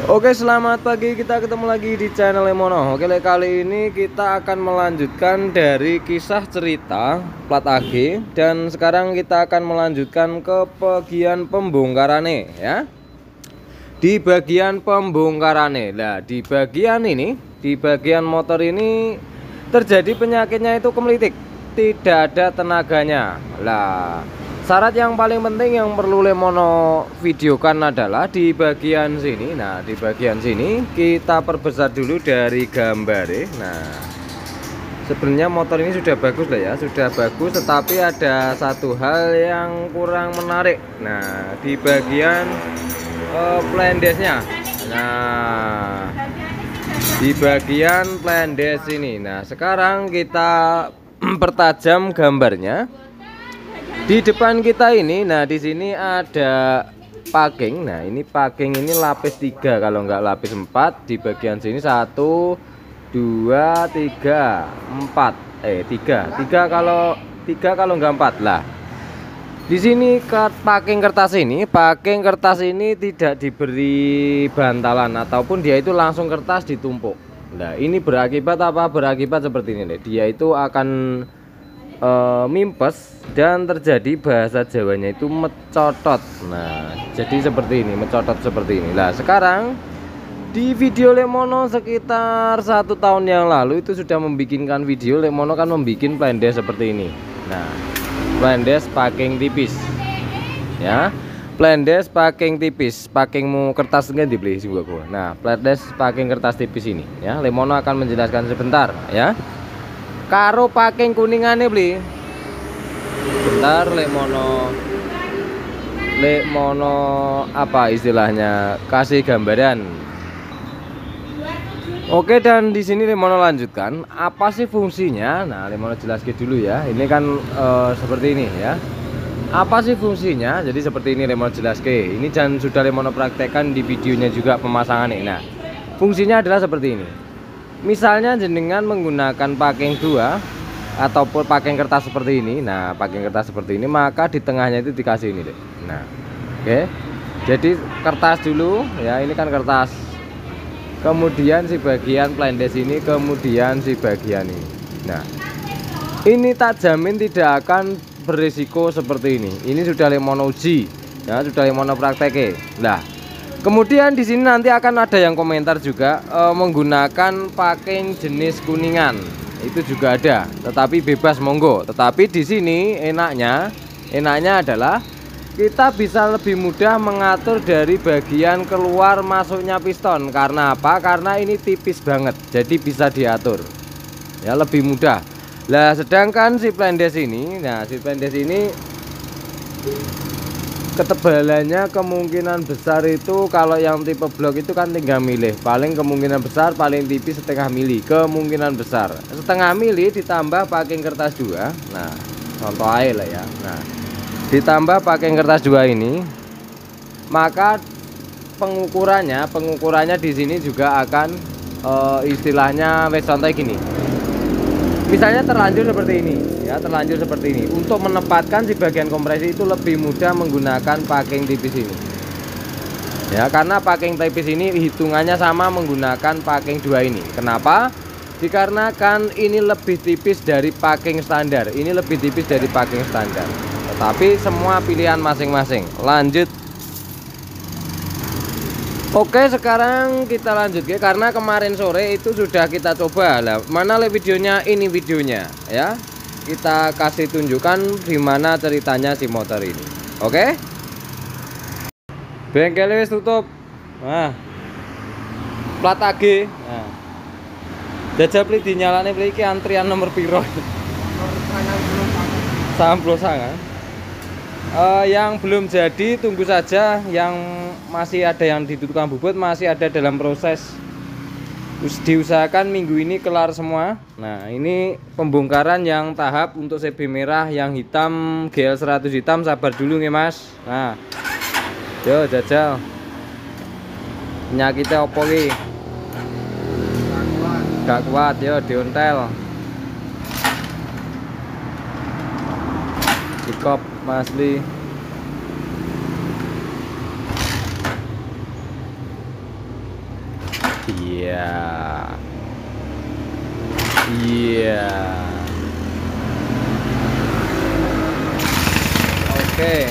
Oke, selamat pagi. Kita ketemu lagi di channel Lemono. Oke, kali ini kita akan melanjutkan dari kisah cerita plat AG, dan sekarang kita akan melanjutkan ke bagian pembongkarannya ya. Di bagian pembongkarannya. Nah, di bagian ini, di bagian motor ini terjadi penyakitnya itu kemelitik, tidak ada tenaganya. Lah, syarat yang paling penting yang perlu Lemono videokan adalah di bagian sini. Nah, di bagian sini kita perbesar dulu dari gambarnya. Nah, sebenarnya motor ini sudah bagus lah ya, sudah bagus, tetapi ada satu hal yang kurang menarik. Nah, di bagian plandesnya. Nah, di bagian plandes ini. Nah, sekarang kita pertajam gambarnya. Di depan kita ini, nah di sini ada packing. Nah, ini packing ini lapis 3 kalau nggak lapis 4. Di bagian sini 1 2 3 4. 3 kalau 3 kalau nggak 4 lah. Di sini packing kertas ini tidak diberi bantalan ataupun dia itu langsung kertas ditumpuk. Nah, ini berakibat apa? Berakibat seperti ini. Dia itu akan mimpes dan terjadi bahasa Jawanya itu mecotot. Nah, jadi seperti ini, mecotot seperti ini. Nah, sekarang di video Lemono sekitar 1 tahun yang lalu itu sudah membikinkan video. Lemono kan membikin plandes seperti ini. Nah, plandes packing tipis ya, plandes packing tipis, packingmu kertas nggak dibeli sih gua. Nah, plandes packing kertas tipis ini ya, Lemono akan menjelaskan sebentar ya. Karo packing kuningannya beli. Bentar, Lemono apa istilahnya, kasih gambaran. Oke, dan di sini Lemono lanjutkan apa sih fungsinya. Nah, Lemono jelaskan dulu ya. Ini kan seperti ini ya. Apa sih fungsinya? Jadi seperti ini Lemono jelaskan. Ini dan sudah Lemono praktekkan di videonya juga pemasangan ini. Nah, fungsinya adalah seperti ini. Misalnya jenengan menggunakan packing 2 ataupun packing kertas seperti ini. Nah, packing kertas seperti ini, maka di tengahnya itu dikasih ini deh. Nah, oke. Jadi kertas dulu ya, ini kan kertas. Kemudian si bagian plandes ini, kemudian si bagian ini. Nah, ini tak jamin tidak akan berisiko seperti ini. Ini sudah Lemono uji ya, sudah Lemono praktek. Nah, kemudian di sini nanti akan ada yang komentar juga menggunakan packing jenis kuningan. Itu juga ada, tetapi bebas monggo. Tetapi di sini enaknya adalah kita bisa lebih mudah mengatur dari bagian keluar masuknya piston. Karena apa? Karena ini tipis banget, jadi bisa diatur ya, lebih mudah. Lah, sedangkan si plandes ini, nah si plandes ini ketebalannya kemungkinan besar itu kalau yang tipe blok itu kan tinggal milih, paling kemungkinan besar paling tipis setengah mili, kemungkinan besar setengah mili ditambah packing kertas 2. Nah, contoh aja lah ya. Nah, ditambah packing kertas 2 ini, maka pengukurannya di sini juga akan istilahnya wes contoh gini. Misalnya terlanjur seperti ini ya, terlanjur seperti ini. Untuk menempatkan si bagian kompresi itu lebih mudah menggunakan packing tipis ini ya, karena packing tipis ini hitungannya sama menggunakan packing 2 ini. Kenapa? Dikarenakan ini lebih tipis dari packing standar. Ini lebih tipis dari packing standar. Tetapi semua pilihan masing-masing. Lanjut. Oke, sekarang kita lanjut ya, karena kemarin sore itu sudah kita coba lah. Mana videonya? Ini videonya ya. Kita kasih tunjukkan gimana ceritanya si motor ini. Oke. Bengkelnya wis tutup. Nah, plat AG. Nah, jajal beli dinyalane beli iki antrian nomor piro? Samplo sangat. Yang belum jadi tunggu saja, yang masih ada yang di tukang bubut masih ada dalam proses. Diusahakan minggu ini kelar semua. Nah, ini pembongkaran yang tahap untuk CB merah yang hitam, GL 100 hitam, sabar dulu nih Mas. Nah, yo jajal. Penyakitnya opo ki? Gak kuat, yo diontel. Dikop Mas Li. Iya. Iya. Oke.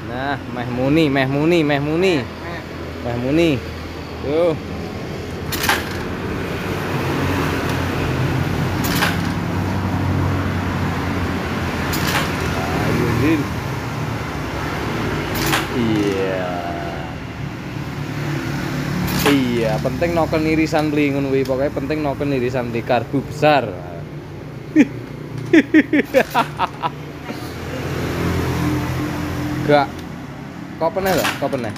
Nah, Meh Muni. Tuh. Ayo, Din. Iya. Iya, penting noken irisan beli ngono kuwi. Pokoke penting noken irisan beli karbu besar. Gak. Kok pernah gak? Kok pernah?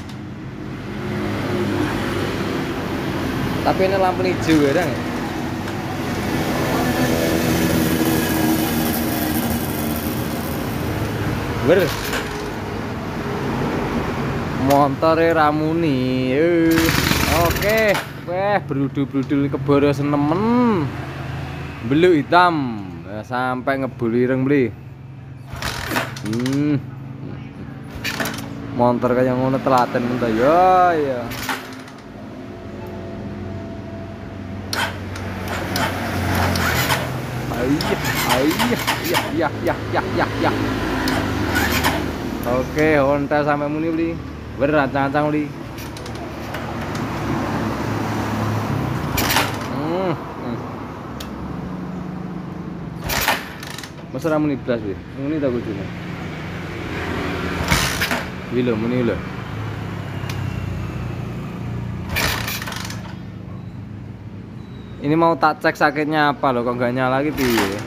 Tapi ini lampu hijau ya, Dang. Ber. Montore ramuni. Oke. Weh, brudul-brudul keboro senemen. Beluk hitam. Nah, sampai ngebul ireng beli. Montor kayak ngono telaten men ta ya. Ya. Oke, Honda sampai muni beli. Berancang-ancang beli. Masa muni blas beli. Muni tak kudune. Wilo muni lho. Ini mau tak cek sakitnya apa loh, kok nggak nyala gitu ya.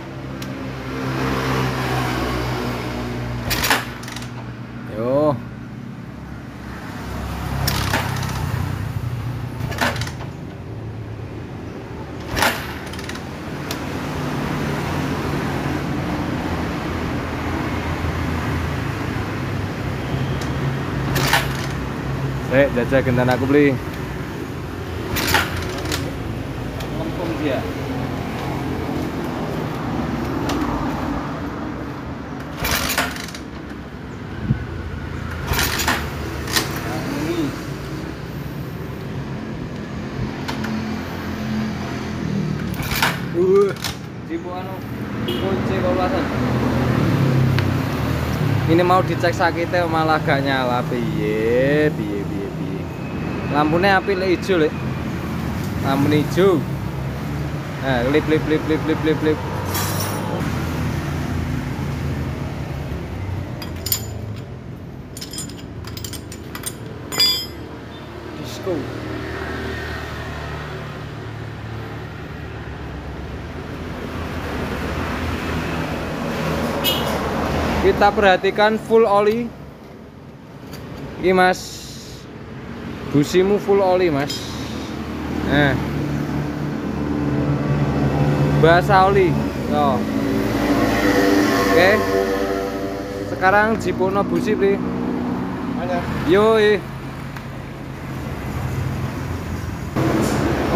Yo. Jajah gentan aku beli. Lempung dia. Jibu anu kunci kolasan. Ini mau dicek sakitnya malah gak nyala. Piye. Lampunya api le hijau le. Lampu hijau. Nah, lip. Disco. Kita perhatikan full oli. Ini Mas, busimu full oli Mas. Nah, basah oli. Yo. Oke. Sekarang jipono busi beli. Mana? Yoi.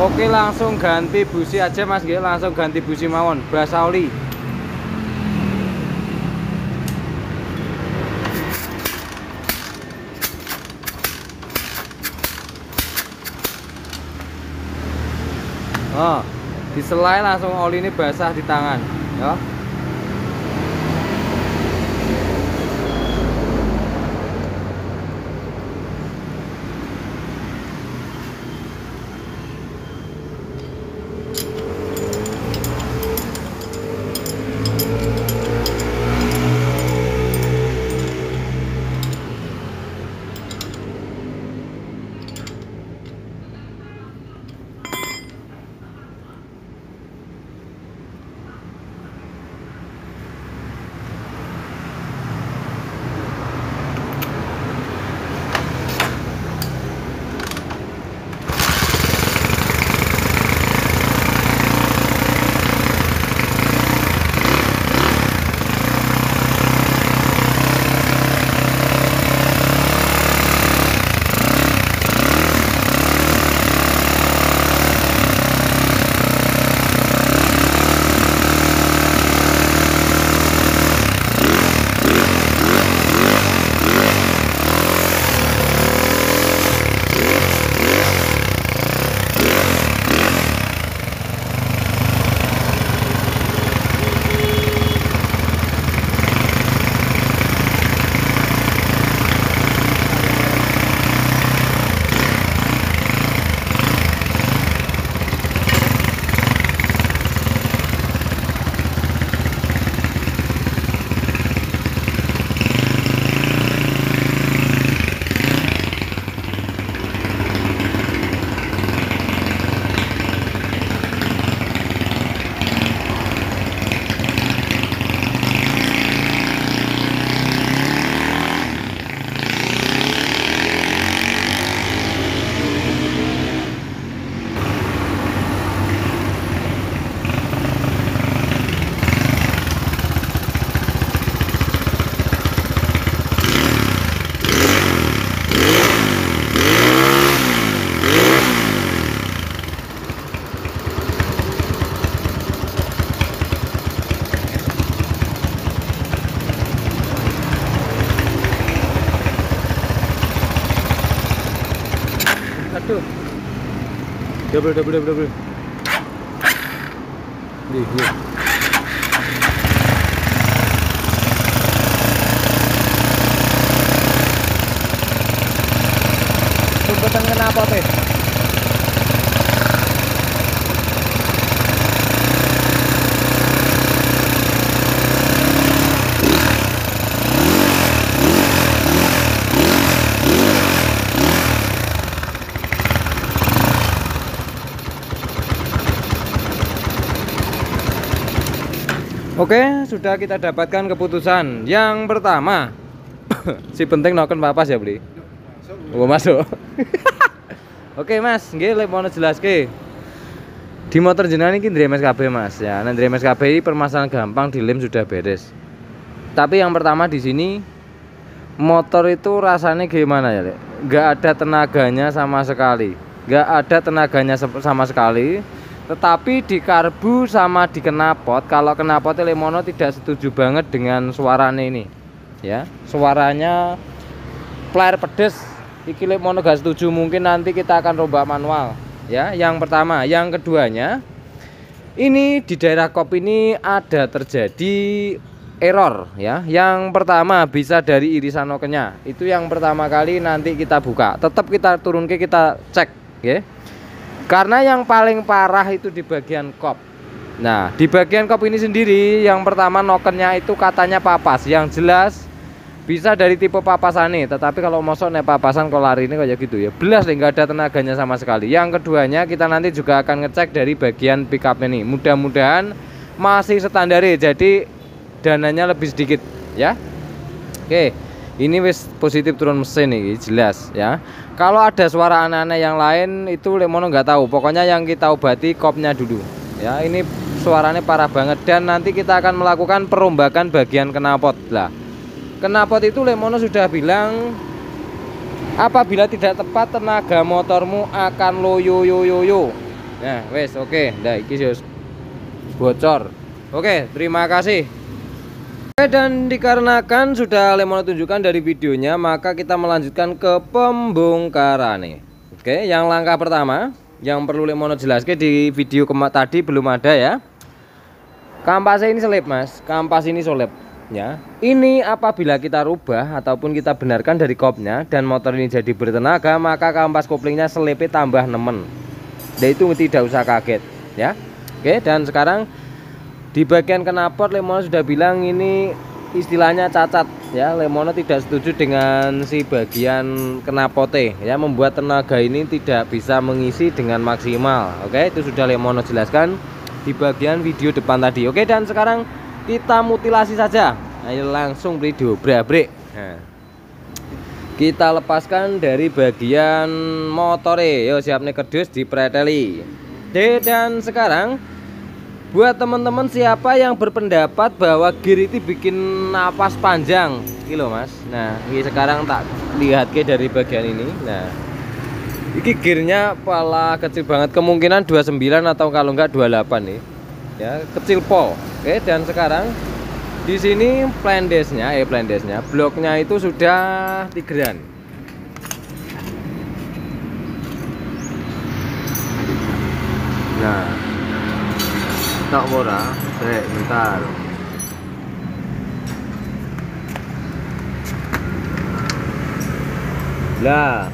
Oke, langsung ganti busi aja Mas, langsung ganti busi mawon, basah oli. Oh, diselai langsung oli ini basah di tangan, ya. Aduh. Double. Nih. Sumpetan kenapa teh? Oke, sudah kita dapatkan keputusan. Yang pertama, si penting noken papas ya, Bli. Oh, masuk. Oke, Mas, nggih mau jelaske. Di motor jenengan iki ndremes kabeh, Mas. Ya, nek ndremes kabeh iki permasalahan gampang, dilem sudah beres. Tapi yang pertama di sini motor itu rasanya gimana ya, Lek? Nggak ada tenaganya sama sekali. Nggak ada tenaganya sama sekali. Tetapi di karbu sama di knalpot, kalau knalpot Lemono tidak setuju banget dengan suaranya ini ya, suaranya player pedes. Iki Lemono gak setuju, mungkin nanti kita akan rombak manual ya. Yang pertama, yang keduanya ini di daerah kop ini ada terjadi error ya. Yang pertama bisa dari irisan nokennya, itu yang pertama kali nanti kita buka, tetap kita turun ke kita cek ya. Karena yang paling parah itu di bagian kop. Nah, di bagian kop ini sendiri yang pertama nokennya itu katanya papas. Yang jelas bisa dari tipe papasane, tetapi kalau mosok nek papasan kok lari ini kayak gitu ya. Belas nggak ada tenaganya sama sekali. Yang keduanya kita nanti juga akan ngecek dari bagian pickup ini. Mudah-mudahan masih standar ya, jadi dananya lebih sedikit ya. Oke. Ini wis positif turun mesin nih, jelas ya. Kalau ada suara aneh-aneh yang lain itu Lemono nggak tahu. Pokoknya yang kita obati kopnya dulu ya. Ini suaranya parah banget dan nanti kita akan melakukan perombakan bagian knalpot lah. Knalpot itu Lemono sudah bilang apabila tidak tepat tenaga motormu akan loyo. Nah, wes oke. Nah, iki bocor. Oke, terima kasih. Dan dikarenakan sudah Lemono tunjukkan dari videonya, maka kita melanjutkan ke pembongkaran nih. Oke, yang langkah pertama yang perlu Lemono jelaskan di video tadi belum ada ya. Kampasnya ini selip, Mas. Kampas ini selip ya. Ini apabila kita rubah ataupun kita benarkan dari kopnya dan motor ini jadi bertenaga, maka kampas koplingnya selipnya tambah nemen. Dan itu tidak usah kaget ya. Oke, dan sekarang di bagian knalpot Lemono sudah bilang ini istilahnya cacat ya. Lemono tidak setuju dengan si bagian knalpotnya ya, membuat tenaga ini tidak bisa mengisi dengan maksimal. Oke, itu sudah Lemono jelaskan di bagian video depan tadi. Oke, dan sekarang kita mutilasi saja. Ayo langsung beli dobrak. Nah, kita lepaskan dari bagian motornya. Yo, siap nih kerdus dipreteli. Dan sekarang buat teman-teman siapa yang berpendapat bahwa gear itu bikin napas panjang gitu Mas. Nah, ini sekarang tak lihat ke dari bagian ini. Nah, ini gearnya pala kecil banget, kemungkinan 29 atau kalau enggak 28 nih. Ya, kecil pol. Oke, dan sekarang di sini plandesnya bloknya itu sudah tigran. Nah, tak murah, bentar. Lah,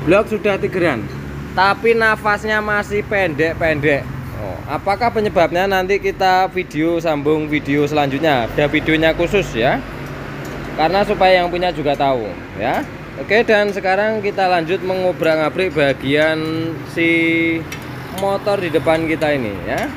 blok sudah tigran, tapi nafasnya masih pendek. Oh, apakah penyebabnya? Nanti kita sambung video selanjutnya. Ada videonya khusus ya, karena supaya yang punya juga tahu ya. Oke, dan sekarang kita lanjut mengobrak-abrik bagian si motor di depan kita ini ya.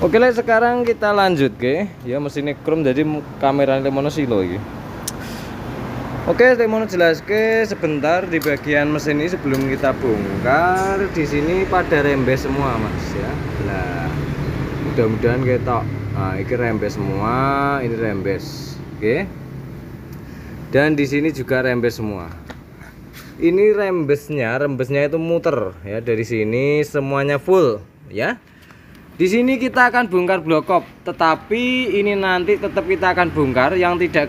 Oke lah, sekarang kita lanjut ke ya mesinnya chrome jadi kamera Lemono silo ini. Oke, Lemono jelas ke sebentar di bagian mesin ini sebelum kita bongkar. Di sini pada rembes semua mas ya. Nah, mudah-mudahan kita ini rembes semua, ini rembes. Oke. Dan di sini juga rembes semua. Ini rembesnya itu muter ya, dari sini semuanya full ya. Di sini kita akan bongkar blok kop, tetapi ini nanti tetap kita akan bongkar. Yang tidak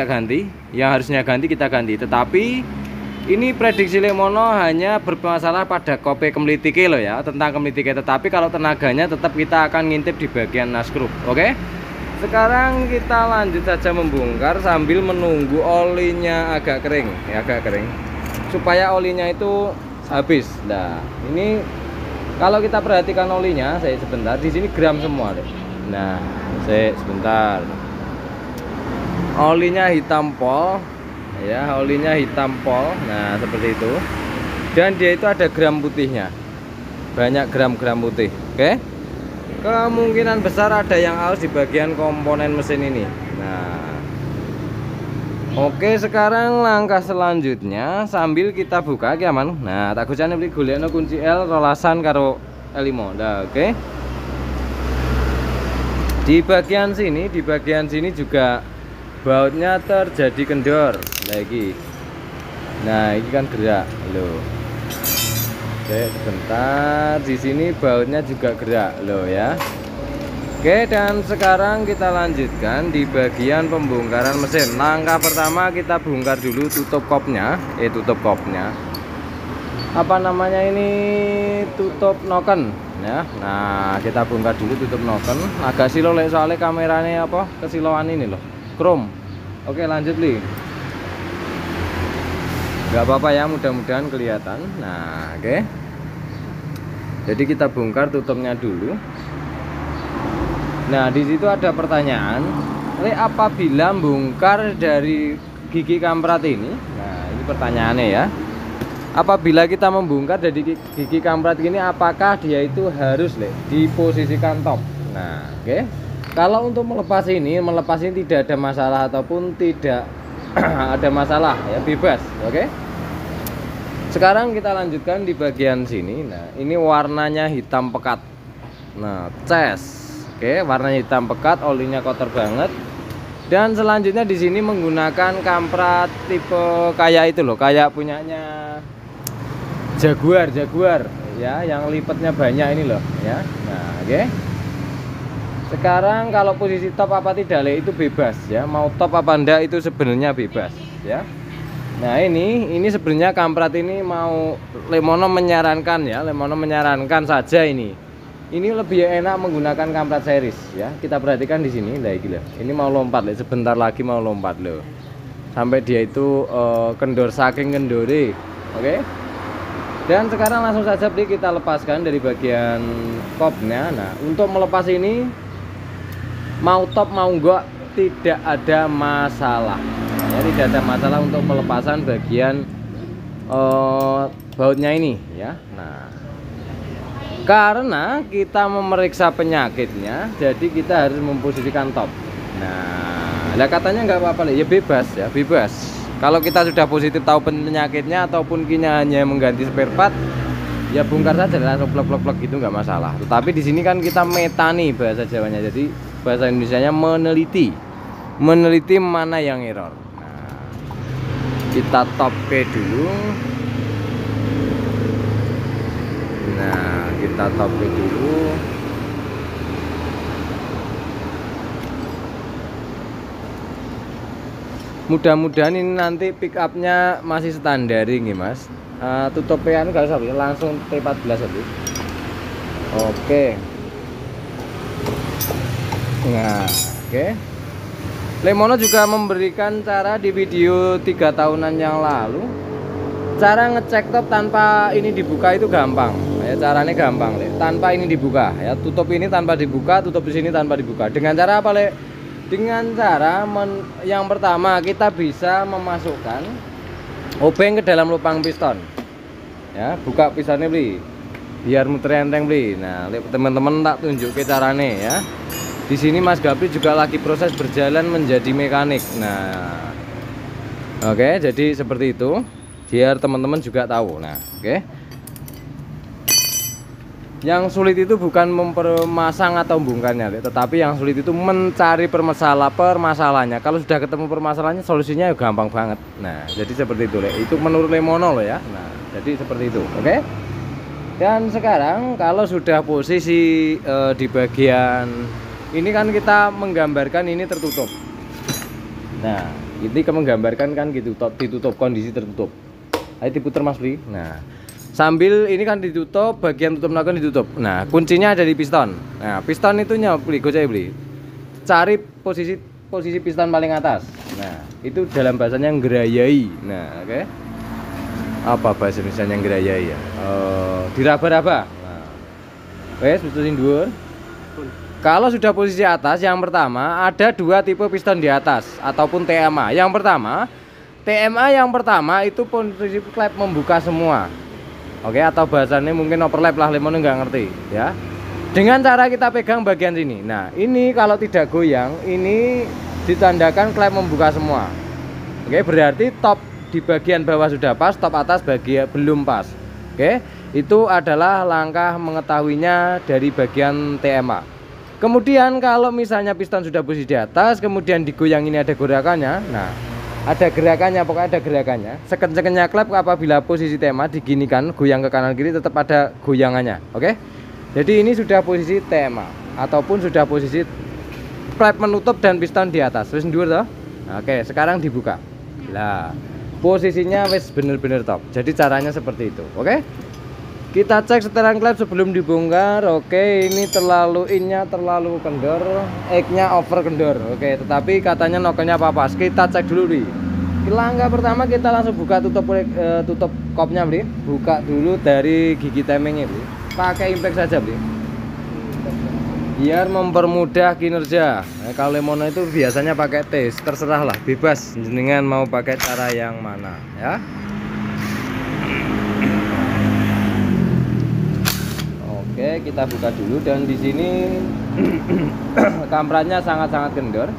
ganti, yang harusnya ganti kita ganti. Tetapi ini prediksi Lemono hanya bermasalah pada kope kemlitike loh ya, tentang kemlitike. Tetapi kalau tenaganya tetap kita akan ngintip di bagian naskrup. Oke. Sekarang kita lanjut saja membongkar sambil menunggu olinya agak kering, ya, agak kering, supaya olinya itu habis. Nah, ini kalau kita perhatikan olinya, saya sebentar, di sini gram semua deh. Nah, saya sebentar. Olinya hitam pol, ya, olinya hitam pol. Nah, seperti itu. Dan dia itu ada gram putihnya, banyak gram-gram putih. Oke. Kemungkinan besar ada yang aus di bagian komponen mesin ini. Nah, oke, sekarang langkah selanjutnya sambil kita buka ki aman. Nah, tak gusane beli golekno kunci L rolasan karo L5. Nah, oke. Di bagian sini juga bautnya terjadi kendor lagi. Nah, ini kan gerak loh. Oke, sebentar. Di sini bautnya juga gerak loh ya. Oke, dan sekarang kita lanjutkan di bagian pembongkaran mesin. Langkah pertama kita bongkar dulu tutup kopnya, tutup kopnya. Apa namanya ini? Tutup noken ya. Nah, kita bongkar dulu tutup noken. Agak silo lek soalnya kameranya apa? Kesiloan ini loh. Chrome. Oke, lanjut li. Gak apa-apa ya, mudah-mudahan kelihatan. Nah, oke. Jadi kita bongkar tutupnya dulu. Nah, di situ ada pertanyaan, apabila bongkar dari gigi kamprat ini. Nah, ini pertanyaannya ya. Apabila kita membongkar dari gigi kamprat ini, apakah dia itu harus diposisikan top? Nah, oke. Kalau untuk melepas ini tidak ada masalah ataupun tidak ada masalah ya, bebas. Oke. Sekarang kita lanjutkan di bagian sini. Nah, ini warnanya hitam pekat. Nah, ces. Oke, warnanya hitam pekat, olinya kotor banget. Dan selanjutnya di sini menggunakan kamprat tipe kayak itu loh, kayak punyanya Jaguar ya, yang lipatnya banyak ini loh ya. Nah, oke. Sekarang kalau posisi top apa tidak itu bebas ya, mau top apa enggak itu sebenarnya bebas ya. Nah, ini sebenarnya kamprat ini mau Lemono menyarankan saja ini. Ini lebih enak menggunakan kamprat series ya. Kita perhatikan di sini, lah gila. Ini mau lompat sebentar lagi mau lompat loh. Sampai dia itu kendor saking kendore. Oke. Dan sekarang langsung saja kita lepaskan dari bagian kopnya. Nah, untuk melepas ini mau top mau enggak tidak ada masalah. Ya, tidak ada masalah untuk pelepasan bagian bautnya ini ya. Nah, karena kita memeriksa penyakitnya, jadi kita harus memposisikan top. Nah, katanya nggak apa-apa ya, bebas ya, bebas. Kalau kita sudah positif tahu penyakitnya ataupun kita hanya mengganti spare part, ya bongkar saja langsung plek gitu, nggak masalah. Tetapi di sini kan kita meta nih bahasa Jawanya, jadi bahasa Indonesianya meneliti mana yang error. Nah, kita top dulu. Nah, kita top dulu. Mudah-mudahan ini nanti pick upnya masih standar ini mas. Tutupnya enggak usah langsung T14 aja. Oke. Nah, oke. Lemono juga memberikan cara di video 3 tahunan yang lalu. Cara ngecek top tanpa ini dibuka itu gampang. Ya, caranya gampang, tanpa ini dibuka ya. Tutup ini tanpa dibuka, tutup di sini tanpa dibuka. Dengan cara apa, Le? Dengan cara yang pertama kita bisa memasukkan obeng ke dalam lubang piston. Ya, buka pistonnya beli. biar muter enteng beli. Nah, teman-teman tak tunjuk ke carane ya. Di sini Mas Gapri juga lagi proses berjalan menjadi mekanik. Nah, oke, jadi seperti itu biar teman-teman juga tahu. Nah, oke. Yang sulit itu bukan mempermasang atau membongkarnya, tetapi yang sulit itu mencari permasalahannya. Kalau sudah ketemu permasalahannya, solusinya ya gampang banget. Nah, jadi seperti itu, itu menurut Lemono loh ya. Nah, jadi seperti itu, oke. Dan sekarang kalau sudah posisi di bagian ini kan kita menggambarkan ini tertutup. Nah, ini menggambarkan kan gitu, ditutup, kondisi tertutup. Ayo diputer Mas Bli. Nah, sambil ini kan ditutup, bagian tutup nakan ditutup. Nah, kuncinya ada di piston. Nah, piston itu beli, gocek beli. Cari posisi piston paling atas. Nah, itu dalam bahasanya ngerayai. Nah, oke. Apa bahasa Indonesia ngerayai ya? Diraba-raba. Nah, wes putusin dhuwur. Kalau sudah posisi atas, yang pertama ada dua tipe piston di atas ataupun TMA. Yang pertama, TMA yang pertama itu posisi klep membuka semua. Oke, atau bahasanya mungkin overlap lah, Lemono nggak ngerti ya. Dengan cara kita pegang bagian sini. Nah, ini kalau tidak goyang, ini ditandakan klep membuka semua. Oke, berarti top di bagian bawah sudah pas, top atas bagian belum pas. Oke, itu adalah langkah mengetahuinya dari bagian TMA. Kemudian kalau misalnya piston sudah posisi di atas, kemudian digoyang ini ada gerakannya. Nah, ada gerakannya, pokoknya ada gerakannya. Sekencangnya klep apabila posisi TMA diginikan, goyang ke kanan kiri tetap ada goyangannya. Oke. Jadi ini sudah posisi TMA ataupun sudah posisi klep menutup dan piston di atas. Wis ndur toh? Oke, sekarang dibuka. Lah, posisinya wis bener-bener top. Jadi caranya seperti itu. Oke. Kita cek setelan klep sebelum dibongkar. Oke, ini innya terlalu kendor, egg-nya over kendor. Oke, tetapi katanya nokelnya pas. Kita cek dulu nih. Langkah pertama kita langsung buka tutup kopnya, Bli. Buka dulu dari gigi timingnya, Bli. Pakai impact saja, Bli. Biar mempermudah kinerja. Nah, kalau Lemono itu biasanya pakai tes, terserah lah, bebas jenengan mau pakai cara yang mana, ya. Oke, kita buka dulu dan di sini kampratnya sangat-sangat kendor.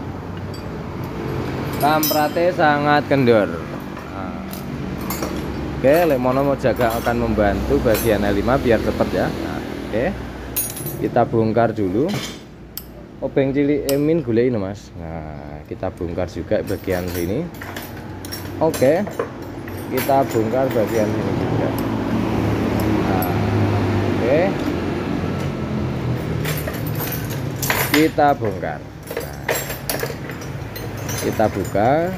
Kampratnya sangat kendor. Nah, oke, Lemono mau jaga akan membantu bagian L5 biar cepat ya. Nah, oke, kita bongkar dulu. Obeng cilik emin gulai ini Mas. Nah, kita bongkar juga bagian sini. Oke, kita bongkar bagian sini juga. Nah, oke. Kita bongkar. Nah, kita buka.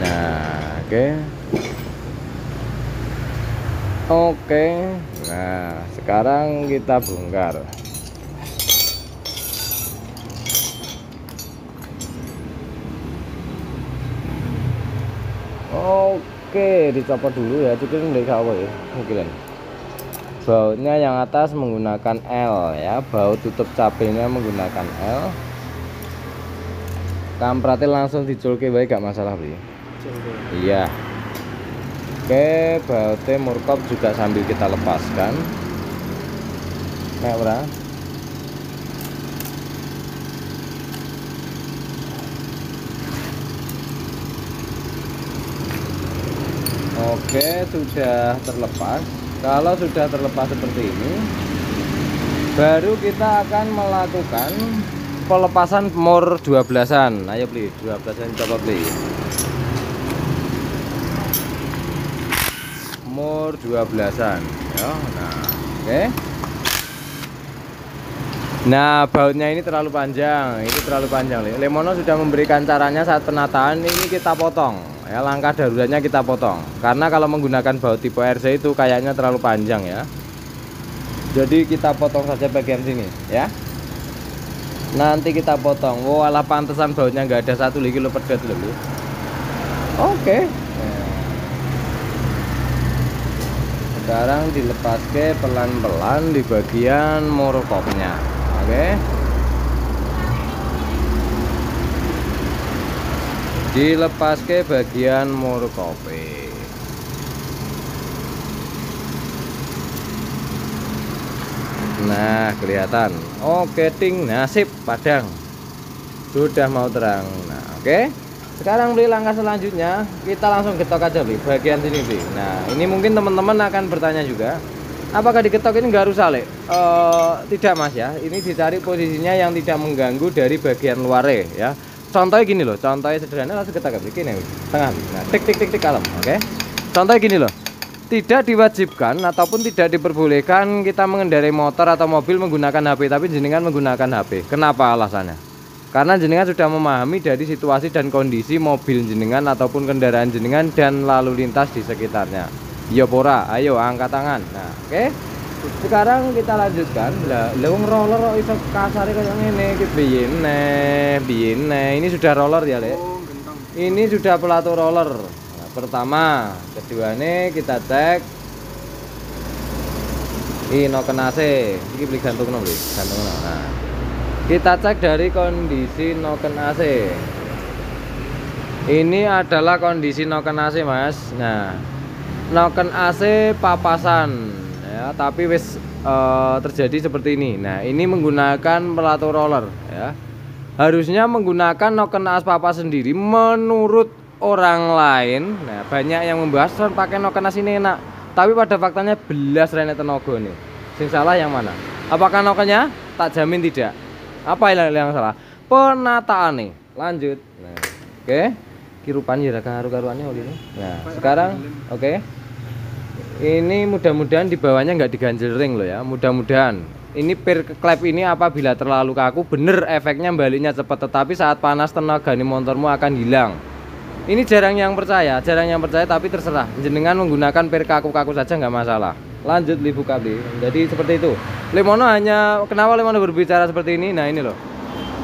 Nah, oke. Nah, sekarang kita bongkar. Oke, dicopot dulu ya. Cukup dari kawal ya, mungkin. Bautnya yang atas menggunakan L ya, baut tutup cabenya menggunakan L. Kampratnya langsung diculke baik, gak masalah Bli. Iya. Oke, bautnya murkop juga sambil kita lepaskan. Nek ora. Oke, sudah terlepas. Kalau sudah terlepas seperti ini, baru kita akan melakukan pelepasan mur 12-an. Ayo Bli, 12-an coba Bli. Mur 12-an ya. Nah, oke. Nah, bautnya ini terlalu panjang. Ini terlalu panjang. Lemono sudah memberikan caranya saat penataan. Ini kita potong. Ya, langkah daruratnya kita potong. Karena kalau menggunakan baut tipe RC itu kayaknya terlalu panjang ya. Jadi kita potong saja bagian sini ya. Nanti kita potong. Wow, alah pantesan bautnya nggak ada satu lagi lo pedot dulu. Oke. Sekarang dilepas ke pelan-pelan di bagian morokopnya. Oke. Dilepas ke bagian morkope. Nah, kelihatan. Oke, ting. Nah, sip, padang. Sudah mau terang. Nah, oke. Sekarang beli langkah selanjutnya, kita langsung getok aja beli bagian sini beli. Nah, ini mungkin teman-teman akan bertanya juga, apakah diketok ini nggak rusak, Le? Tidak mas ya, ini dicari posisinya yang tidak mengganggu dari bagian luarnya ya. Contohnya gini loh, contohnya sederhana, langsung kita bikin ya, tengah. Nah, tik tik tik tik kalem, oke. Contohnya gini loh, tidak diwajibkan ataupun tidak diperbolehkan kita mengendarai motor atau mobil menggunakan HP, tapi jenengan menggunakan HP. Kenapa alasannya? Karena jenengan sudah memahami dari situasi dan kondisi mobil jenengan ataupun kendaraan jenengan dan lalu lintas di sekitarnya. Yo pora, ayo angkat tangan. Nah, oke. Sekarang kita lanjutkan. Lah, lewung roller kok iso kasare kayak ngene iki biyene. Ini sudah roller ya, Le. Ini sudah pelatur roller. Nah, pertama, kedua nih kita cek. Ini noken AC. Iki beli gantungno, beli. Gantungno. Nah, kita cek dari kondisi noken AC. Ini adalah kondisi noken AC, Mas. Nah, noken AC papasan ya, tapi wis terjadi seperti ini. Nah, ini menggunakan pelatur roller ya. Harusnya menggunakan noken as papas sendiri menurut orang lain. Nah, banyak yang membahas pakai noken as ini enak. Tapi pada faktanya belas rene tenaga nih. Sing salah yang mana? Apakah nokennya? Tak jamin tidak. Apa yang salah? Penataan nih. Lanjut. Nah, oke. Kirupan ya karu-karuannya oli ini. Nah, sekarang oke. Ini mudah-mudahan di bawahnya nggak diganjel ring loh ya. Mudah-mudahan. Ini per klep ini apabila terlalu kaku bener efeknya baliknya cepat, tetapi saat panas tenaga nih motormu akan hilang. Ini jarang yang percaya tapi terserah. Jenengan menggunakan per kaku-kaku saja nggak masalah. Lanjut buka beli. Jadi seperti itu. Lemono hanya kenapa Lemono berbicara seperti ini? Nah, ini loh.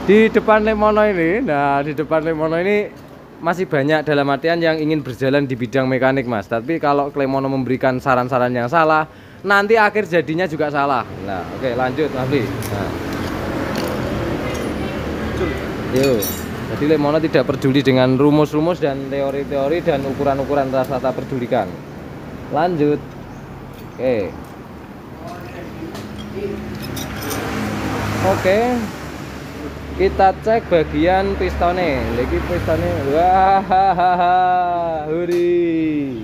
Di depan Lemono ini masih banyak dalam artian yang ingin berjalan di bidang mekanik, Mas. Tapi kalau Klemono memberikan saran-saran yang salah, nanti akhir jadinya juga salah. Nah, oke, lanjut Mas Bli. Nah. Yuk. Jadi Lemono tidak peduli dengan rumus-rumus dan teori-teori dan ukuran-ukuran, rasa-rasa pedulikan. Lanjut. Oke. Oke. Kita cek bagian pistonnya. Lagi pistonnya. Wah, huri.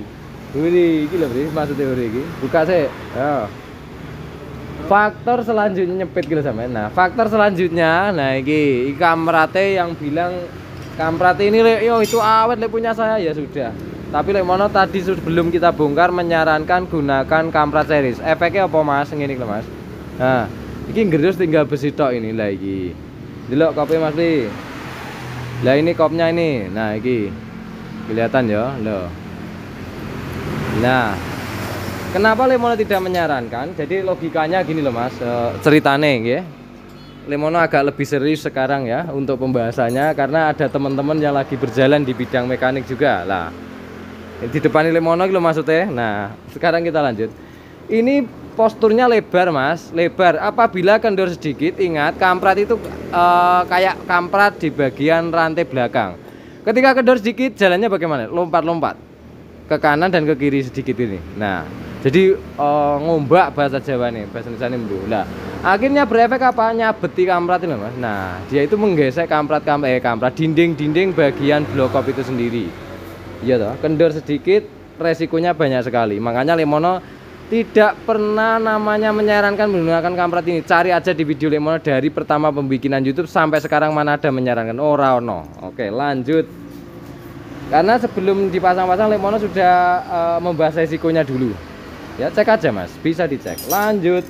Huri, iki lho, Bri, maksudnya huri iki. Buka sih. Ya. Faktor selanjutnya nyepit gitu sampean. Nah, faktor selanjutnya, nah iki kamprate yang bilang kamprat ini yo itu awet punya saya ya sudah. Tapi mono tadi sebelum kita bongkar menyarankan gunakan kamprat series. Efeknya apa, Mas? Ngene iki lho, Mas. Nah, iki gerus tinggal besi tok ini lah iki. Delok kopi Mas Li. Lah ini kopnya ini. Nah, iki. Kelihatan ya, loh. Nah, kenapa Lemono tidak menyarankan? Jadi logikanya gini loh, Mas. Ceritane nggih. Lemono agak lebih serius sekarang ya untuk pembahasannya karena ada teman-teman yang lagi berjalan di bidang mekanik juga. Lah, di depan Lemono iki lho maksudnya. Nah, sekarang kita lanjut. Ini posturnya lebar, Mas, lebar. Apabila kendor sedikit, ingat kamprat itu kayak kamprat di bagian rantai belakang. Ketika kendor sedikit, jalannya bagaimana? Lompat-lompat ke kanan dan ke kiri sedikit ini. Nah, jadi ngombak bahasa Jawa nih, bahasa Indonesia nih. Nah, akhirnya berefek apa? Nyabeti kamprat ini, Mas. Nah, dia itu menggesek kamprat dinding-dinding bagian blokop itu sendiri. Iya toh, kendor sedikit resikonya banyak sekali. Makanya Lemono tidak pernah namanya menyarankan menggunakan kamprat ini. Cari aja di video Lemono dari pertama pembikinan YouTube sampai sekarang mana ada menyarankan. Ora ono. Oke, lanjut. Karena sebelum dipasang-pasang Lemono sudah membahas resikonya dulu. Ya, cek aja, Mas. Bisa dicek. Lanjut.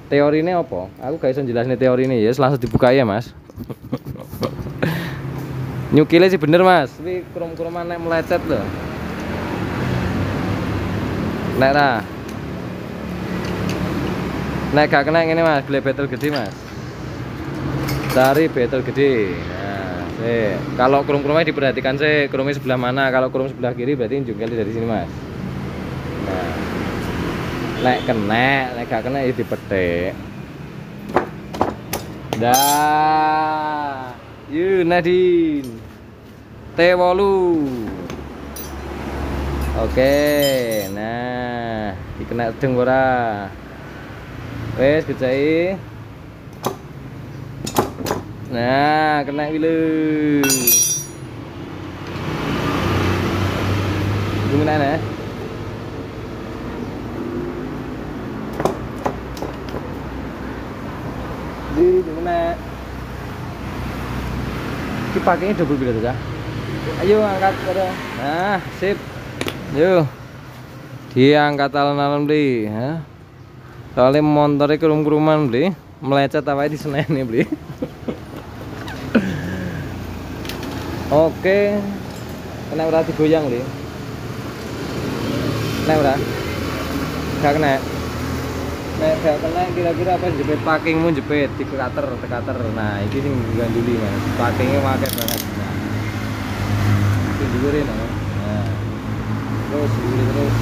Teori ini apa? Aku gak bisa jelasin teori ini ya, langsung dibuka ya, Mas. Nyukile sih bener, Mas. Tapi krum-kruman nek melecet loh. Nek lah. Nek gak kena ini, Mas, gele betel gede, Mas. Cari betel gede. Nah, kalau krum-krumnya diperhatikan sih, krumnya sebelah mana. Kalau krum sebelah kiri berarti jungkel dari sini, Mas. Nah. Nek kena, nek gak kena ya dipetik. Dah. Yuk Nadine. T8. Oke, nah, dikena deng ora. Wes gecai. Nah, kena wilu. Gimana ya? Di mana? Ki pakainya double bila tuh, ayo angkat pada. Nah, sip. Yuk. Diangkat alon-alon beli, ha? Soalnya motornya kerum-keruman beli, melecet apa di Senen nih beli. Oke. Kena udah digoyang beli. Kena udah. Gak kena. Nek gak kena kira-kira apa jepit packingmu jepit di tekater. Nah, ini sing ganduli Mas. Packingnya pakai banget. Nah. Dijurin nah. Terus terus.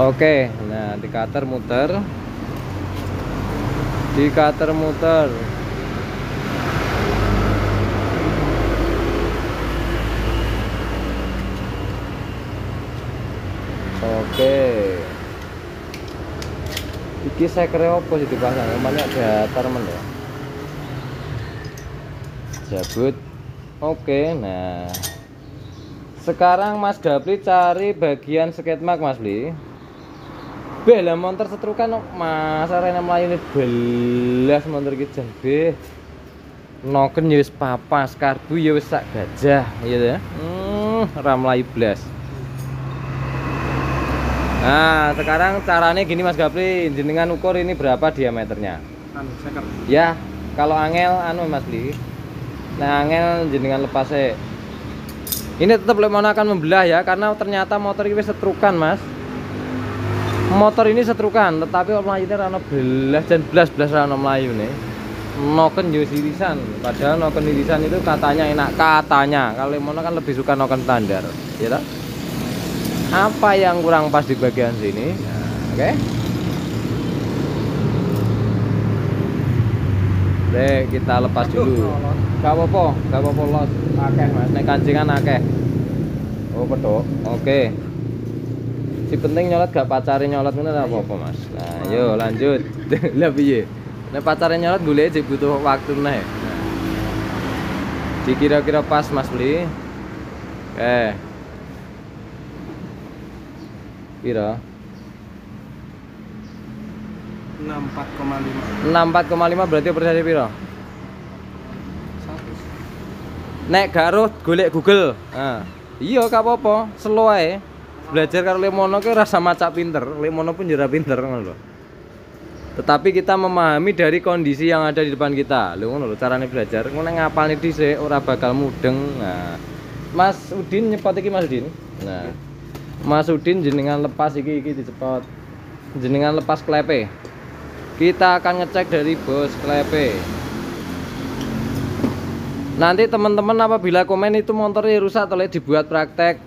Oke, nah di cutter muter. Oke. Iki saya kira apa sih dipasang? Emangnya datar men ya. Jabut. Oke, nah. Sekarang Mas Gapri cari bagian skate mark Mas Bli. Bela motor setrukan Mas arena melayu ini belas motor ki jan be. Noken ya wis papas, karbu ya wis sak gajah gitu ya. Ra melayu blas. Nah, sekarang caranya gini Mas Gapri, jenengan ukur ini berapa diameternya? Ya, kalau angel anu Mas Bli. Nah, angel jenengan lepas ini tetap lemon akan membelah ya, karena ternyata motor ini setrukan Mas. Motor ini setrukan, tetapi melayunya rano belas dan belas rano melayu nih. Noken jus irisan, padahal noken irisan itu katanya enak, katanya. Kalau lemon kan lebih suka noken standar, ya tak? Apa yang kurang pas di bagian sini? Nah, oke. Deh, kita lepas dulu. Gak apa-apa los. Akeh Mas, nek kancingan akeh. Oh, pedok. Oke. Si penting nyolot gak pacare nyolot ngono ora apa-apa Mas. Nah, yo lanjut. Lah piye? Nek pacare nyolot golek aja butuh waktu nih. Nah. Dikira-kira pas Mas Bli. Pira? 64,5 berarti persesnya pira? 100. Nek garuh golek Google. Nah, iya gak apa-apa, slow ae. Belajar karo Lemono ki rasa macak pinter, Lemono pun jera pinter ngono lho. Tetapi kita memahami dari kondisi yang ada di depan kita. Lho ngono lho carane belajar. Ngono ngapalne dhisik ora bakal mudeng. Nah, Mas Udin nyepot iki Mas Udin. Nah, Mas Udin jenengan lepas iki dicepot. Jenengan lepas klepe. Kita akan ngecek dari bos klepe. Nanti teman-teman apabila komen itu motornya rusak atau dibuat praktek,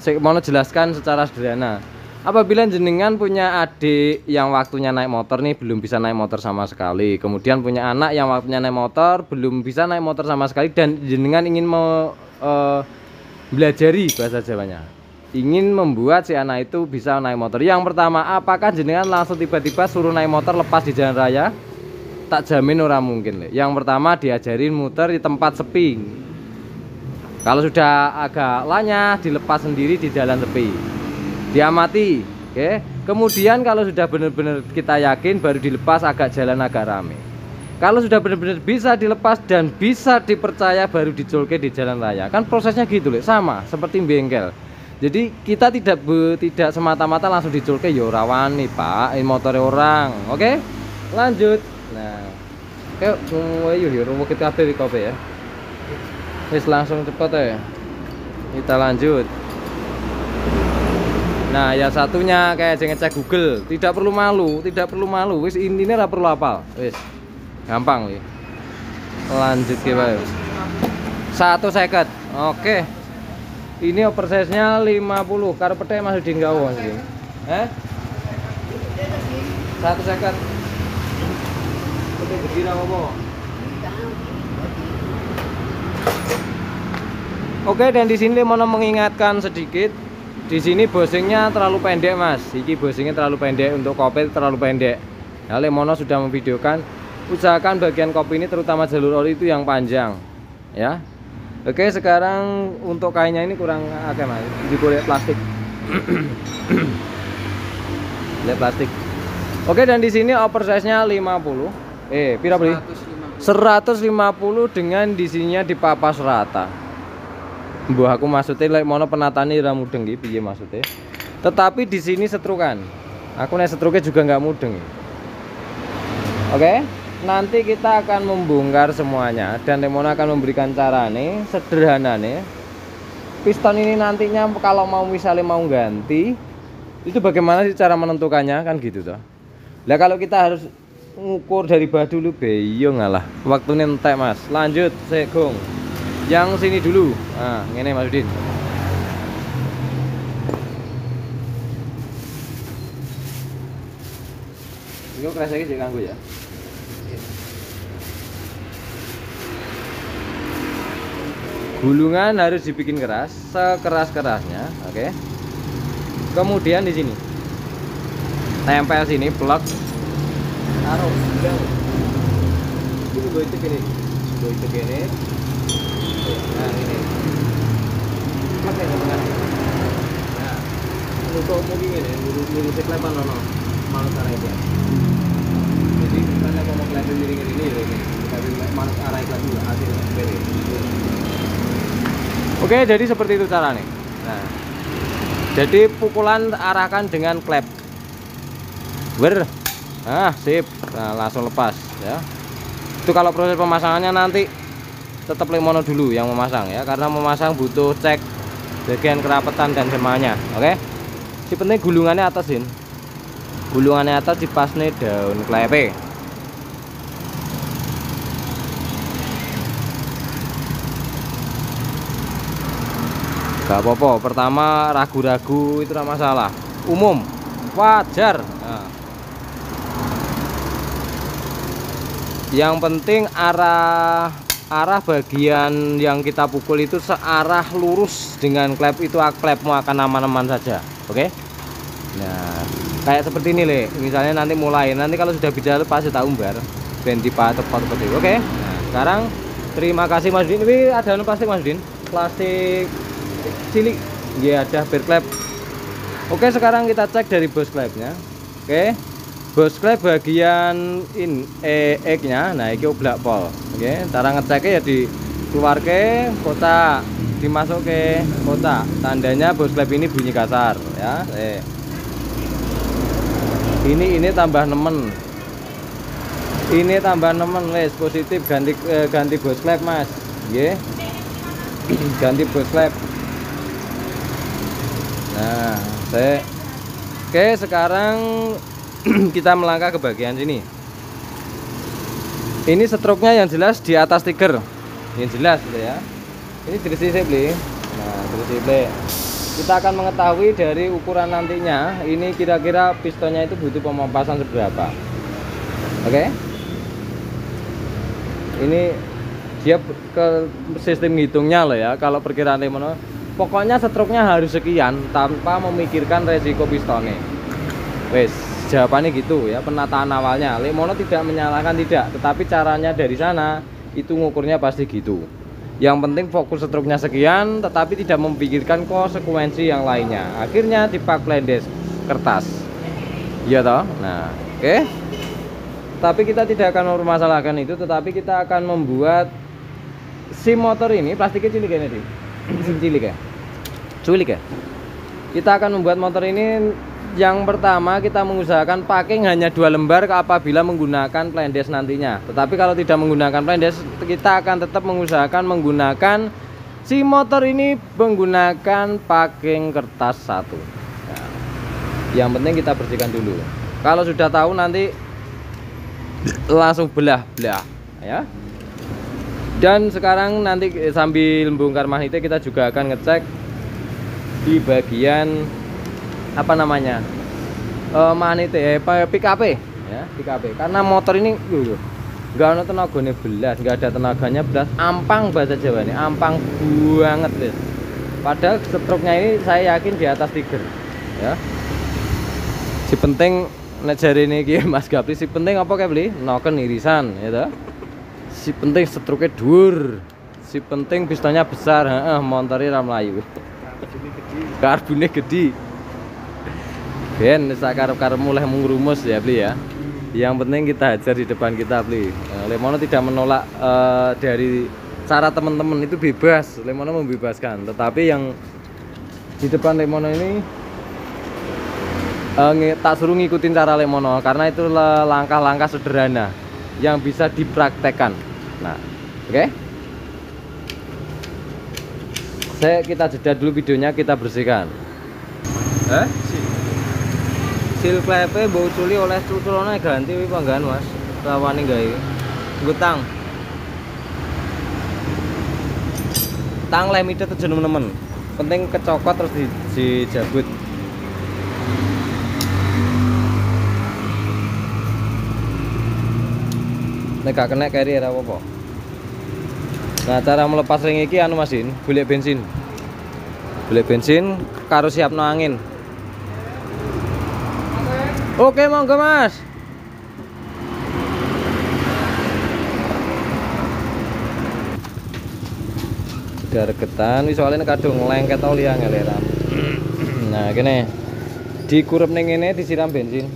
saya mau jelaskan secara sederhana. Apabila jenengan punya adik yang waktunya naik motor nih belum bisa naik motor sama sekali, kemudian punya anak yang waktunya naik motor belum bisa naik motor sama sekali, dan jenengan ingin belajari bahasa Jawanya, ingin membuat si anak itu bisa naik motor. Yang pertama, apakah jenengan langsung tiba-tiba suruh naik motor lepas di jalan raya? Tak jamin orang mungkin. Yang pertama diajarin muter di tempat sepi. Kalau sudah agak lanyah dilepas sendiri di jalan sepi. Diamati, oke. Kemudian kalau sudah benar-benar kita yakin baru dilepas jalan agak rame. Kalau sudah benar-benar bisa dilepas dan bisa dipercaya baru dicolke di jalan raya. Kan prosesnya gitu loh, sama seperti bengkel. Jadi kita tidak semata-mata langsung diculke ya ora wani, Pak. Ini motor orang. Oke? Lanjut. Nah. Oke, ayo ya rumah kita kabeh kopi ya. Wis langsung cepet ya. Kita lanjut. Nah, yang satunya kayak ngecek Google, tidak perlu malu. Wis intinya ora perlu hafal. Wis. Gampang wis. Lanjut ki Pak. 1 second. Oke. Ini oversize-nya 50, karpetnya masih di gawo sih. 1 second. Oke, begini apa? Oke, dan di sini mau mengingatkan sedikit. Di sini bosingnya terlalu pendek, Mas. Iki bosingnya terlalu pendek, untuk kopet terlalu pendek. Nah, Lemono sudah memvideokan, usahakan bagian kop ini terutama jalur oli itu yang panjang ya. Oke, sekarang untuk kainnya ini kurang agak mas, di kulit plastik. Kulit plastik. Oke, dan di sini oversize-nya 50. Pira beli? 150 dengan di sininya dipapas rata. Mbah aku maksudnya lek mono penatane ora mudeng iki piye maksudnya. Tetapi di sini setrukan. Aku nek setruknya juga nggak mudeng. Oke, nanti kita akan membongkar semuanya dan Lemono akan memberikan cara nih sederhana nih. Piston ini nantinya kalau mau misalnya mau ganti itu bagaimana sih cara menentukannya kan gitu toh. Lah kalau kita harus ngukur dari bawah dulu beyong ngalah. Waktunya entek Mas. Lanjut segong. Yang sini dulu. Nah, ngene Mas Udin. Ini keras lagi sih ganggu ya. Gulungan harus dibikin keras, sekeras-kerasnya, oke. Kemudian di sini tempel sini plug. Taruh gudang. Ini gue itu gini. Nah, ini. Plug ya teman. Nah, untuk mungkin ini, lurus kelepan nono. Malu cara itu. Jadi kita mau kelihatan miring ini ya ini. Tapi malu arah iklan juga hasil beri. Oke, jadi seperti itu caranya. Nah, jadi pukulan arahkan dengan klep. Sip. Nah, langsung lepas ya. Itu kalau proses pemasangannya nanti tetap Lemono dulu yang memasang ya, karena memasang butuh cek bagian kerapetan dan semuanya. Oke. Si penting gulungannya atasin. Gulungannya atas dipasne daun klepe. Gak apa-apa, pertama ragu-ragu itu tidak masalah, umum, wajar. Nah, yang penting arah bagian yang kita pukul itu searah lurus dengan klep itu, klepmu akan aman-aman saja. Oke. Nah, kayak seperti ini Le, misalnya nanti kalau sudah bicara pasti tak umbar ben dipatok seperti itu. Oke. Nah, sekarang terima kasih Mas Din. Ini ada plastik Mas Din, plastik cilik ya, ada bar klep. Oke, sekarang kita cek dari bos klepnya. Oke, bos klep bagian nya, nah ini oblak pol. Oke, cara ngeceknya ya dikeluar ke kotak, dimasuk ke kotak, tandanya bos klep ini bunyi kasar ya. Ini tambah nemen, les positif, ganti bos klep Mas. Oke, ganti bos klep. Nah, oke, sekarang kita melangkah ke bagian sini. Ini stroke-nya yang jelas di atas stiker, yang jelas ya. Ini dirisiple. Nah, dirisiple. Kita akan mengetahui dari ukuran nantinya. Ini kira-kira pistonnya itu butuh pemapasan seberapa. Oke. Ini dia ke sistem hitungnya loh ya. Kalau perkiraan Lemono, pokoknya stroke-nya harus sekian tanpa memikirkan resiko pistonnya. Wes, jawabannya gitu ya, penataan awalnya. Lemono tidak menyalahkan tidak, tetapi caranya dari sana itu ngukurnya pasti gitu. Yang penting fokus stroke-nya sekian, tetapi tidak memikirkan konsekuensi yang lainnya. Akhirnya dipak plendes kertas. Iya toh? Nah, oke. Tapi kita tidak akan mempermasalahkan itu, tetapi kita akan membuat si motor ini plastiknya cilik ini nih. Culik ya. Kita akan membuat motor ini. Yang pertama kita mengusahakan packing hanya 2 lembar apabila menggunakan plendes nantinya. Tetapi kalau tidak menggunakan plendes, kita akan tetap mengusahakan menggunakan si motor ini menggunakan packing kertas 1. Nah, yang penting kita bersihkan dulu. Kalau sudah tahu nanti langsung belah ya. Dan sekarang nanti sambil membongkar magnetnya kita juga akan ngecek di bagian apa namanya magnetnya PKP ya, PKP. Karena motor ini nggak ada tenaganya belas, nggak ada tenaganya belas, ampang bahasa Jawa ini, ampang banget guys. Padahal stroke-nya ini saya yakin di atas 3 ya. Si penting nek jarine iki Mas Gapri si penting apa kae beli? Noken irisan ya toh. Si penting struknya dhuwur. Si penting pistonnya besar, heeh, montore ra mlayu. Karbune gede. Ben sak karep-karepmu leh mung rumus ya beli ya. Yang penting kita hajar di depan kita beli. Lemono tidak menolak dari cara teman-teman itu bebas. Lemono membebaskan, tetapi yang di depan Lemono ini tak suruh ngikutin cara Lemono karena itu langkah-langkah sederhana yang bisa dipraktekkan. Nah, oke. Kita jeda dulu videonya, kita bersihkan. Sil klepe mbok uculi oleh culculane ganti wi panggan Mas. Rawane gawe. Ngutang. Tang leh midet aja nemen-nemen. Penting kecokot terus dijabut. Nek gak kena carry ora apa-apa. Nah, cara melepas ring iki anu Masin, golek bensin. Golek bensin karo siapno angin. Oke, monggo Mas. Udah regetan, wis soalnya kadung lengket oli angel ya. Nah, kene dikurup ning ngene disiram bensin.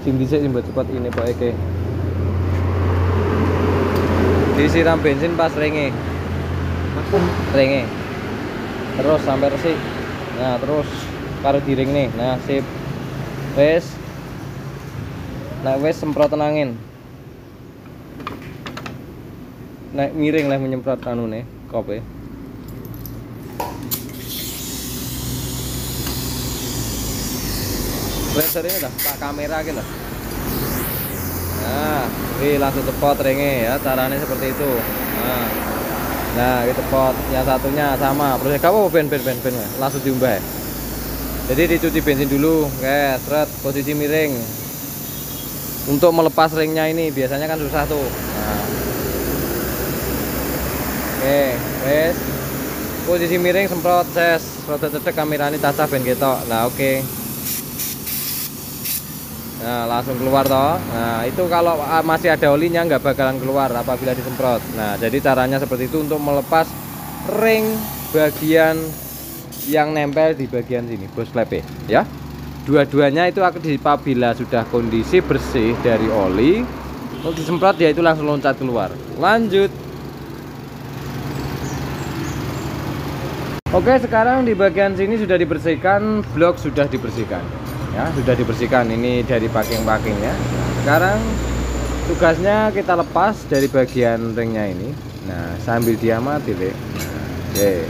Sing dhisik sing cepet ini pokoke. Disiram bensin pas ringe. Terus sampai resik. Nah, terus karo diring nih. Nah, sip. Wes. Nah, wes semprotan angin. Nah, miring lah menyemprot anune, kope. Laser ini dah, pak kamera gitu lah. Nah, langsung cepot ringe ya, caranya seperti itu. Nah, kita pot. Yang satunya sama. Proses kamu ben langsung diumbah. Jadi dicuci bensin dulu, guys. Seret, posisi miring. Untuk melepas ringnya ini biasanya kan susah tuh. Nah. Oke, wes. Posisi miring semprot ses. Rada cedek kamerane tasah ben ketok. Nah, oke. Nah, langsung keluar toh. Nah, itu kalau masih ada olinya nggak bakalan keluar apabila disemprot. Nah, jadi caranya seperti itu untuk melepas ring bagian yang nempel di bagian sini, bos klepe ya. Dua-duanya itu apabila sudah kondisi bersih dari oli, untuk disemprot dia itu langsung loncat keluar. Lanjut. Oke, sekarang di bagian sini sudah dibersihkan, blok sudah dibersihkan. Ya, sudah dibersihkan ini dari packing-packingnya. Sekarang tugasnya kita lepas dari bagian ringnya ini. Nah, sambil diamati deh. Oke,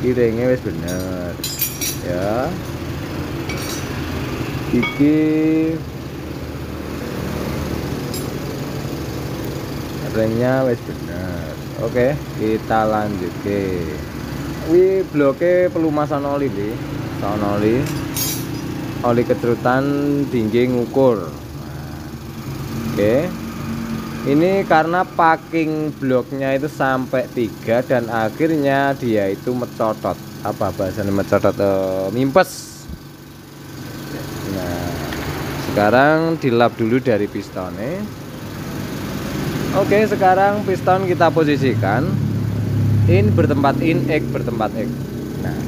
ringnya wes bener ya. Iki ringnya wes bener. Oke, kita lanjut ke wih bloke pelumasan oli nih. Oli kecerutan tinggi ngukur. Oke. Ini karena packing bloknya itu sampai 3 dan akhirnya dia itu mencotot. Apa bahasanya mencotot? Mimpes. Nah, sekarang dilap dulu dari pistonnya. Oke, sekarang piston kita posisikan. In bertempat in, X bertempat X. Nah,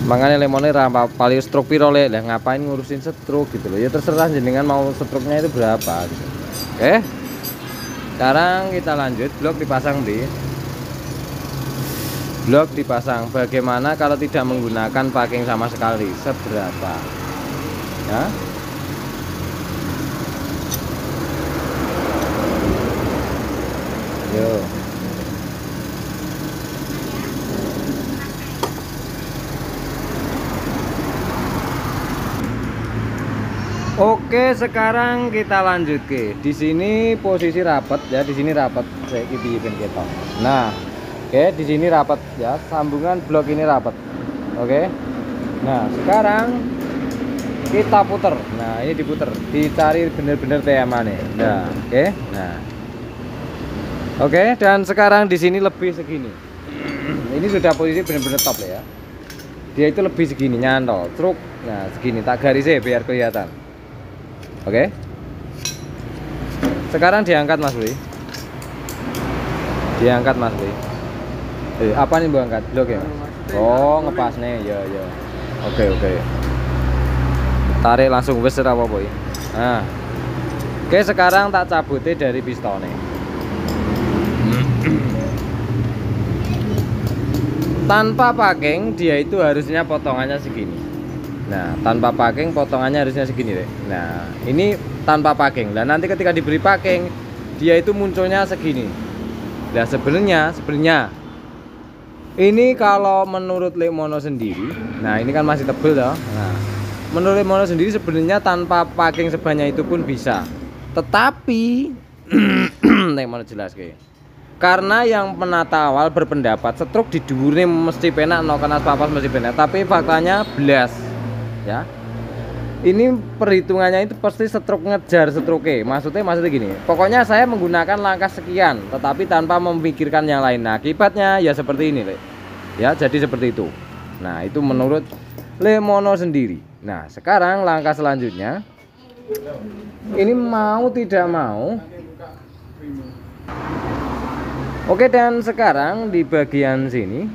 makanya lemonnya rampa paling stroke piro le, ngapain ngurusin stroke gitu loh. Ya terserah jenengan mau stroke-nya itu berapa gitu. Oke. Sekarang kita lanjut, blok dipasang di. Blok dipasang. Bagaimana kalau tidak menggunakan packing sama sekali? Seberapa? Ya. Yo. Oke, sekarang kita lanjut ke. Di sini posisi rapat ya, di sini rapat. Saya kipiin ketok. Nah, oke, di sini rapat ya, sambungan blok ini rapat. Oke. Nah, sekarang kita puter. Nah, ini diputer, dicari bener-bener temannya. Nah, oke. Nah. Oke, dan sekarang di sini lebih segini. Ini sudah posisi bener-bener top ya. Dia itu lebih segini nyantol, truk. Nah, segini tak garisnya biar kelihatan. Oke. Sekarang diangkat Mas Bli. Diangkat Mas Bli. Apa nih Bu angkat? Blok ya? Oh, ngepas nih. Ya, ya. Oke, oke. Tarik langsung wis ora apa-apa ya. Nah. Oke, sekarang tak cabutnya dari pistonnya. Tanpa packing dia itu harusnya potongannya segini. Nah, tanpa packing potongannya harusnya segini deh. Nah, ini tanpa packing. Dan nanti ketika diberi packing dia itu munculnya segini. Nah, sebenarnya ini kalau menurut Lemono sendiri, nah ini kan masih tebel toh. Nah, menurut Lemono sendiri sebenarnya tanpa packing sebanyak itu pun bisa. Tetapi Lemono jelas kayak. Karena yang penata awal berpendapat stroke di dhuwure mesti penak no kenas papas mesti penak, tapi faktanya belas ya. Ini perhitungannya itu pasti stroke ngejar stroke. Maksudnya gini. Pokoknya saya menggunakan langkah sekian tetapi tanpa memikirkan yang lain. Nah, akibatnya ya seperti ini, Le. Ya, jadi seperti itu. Nah, itu menurut Lemono sendiri. Nah, sekarang langkah selanjutnya ini mau tidak mau. Oke, dan sekarang di bagian sini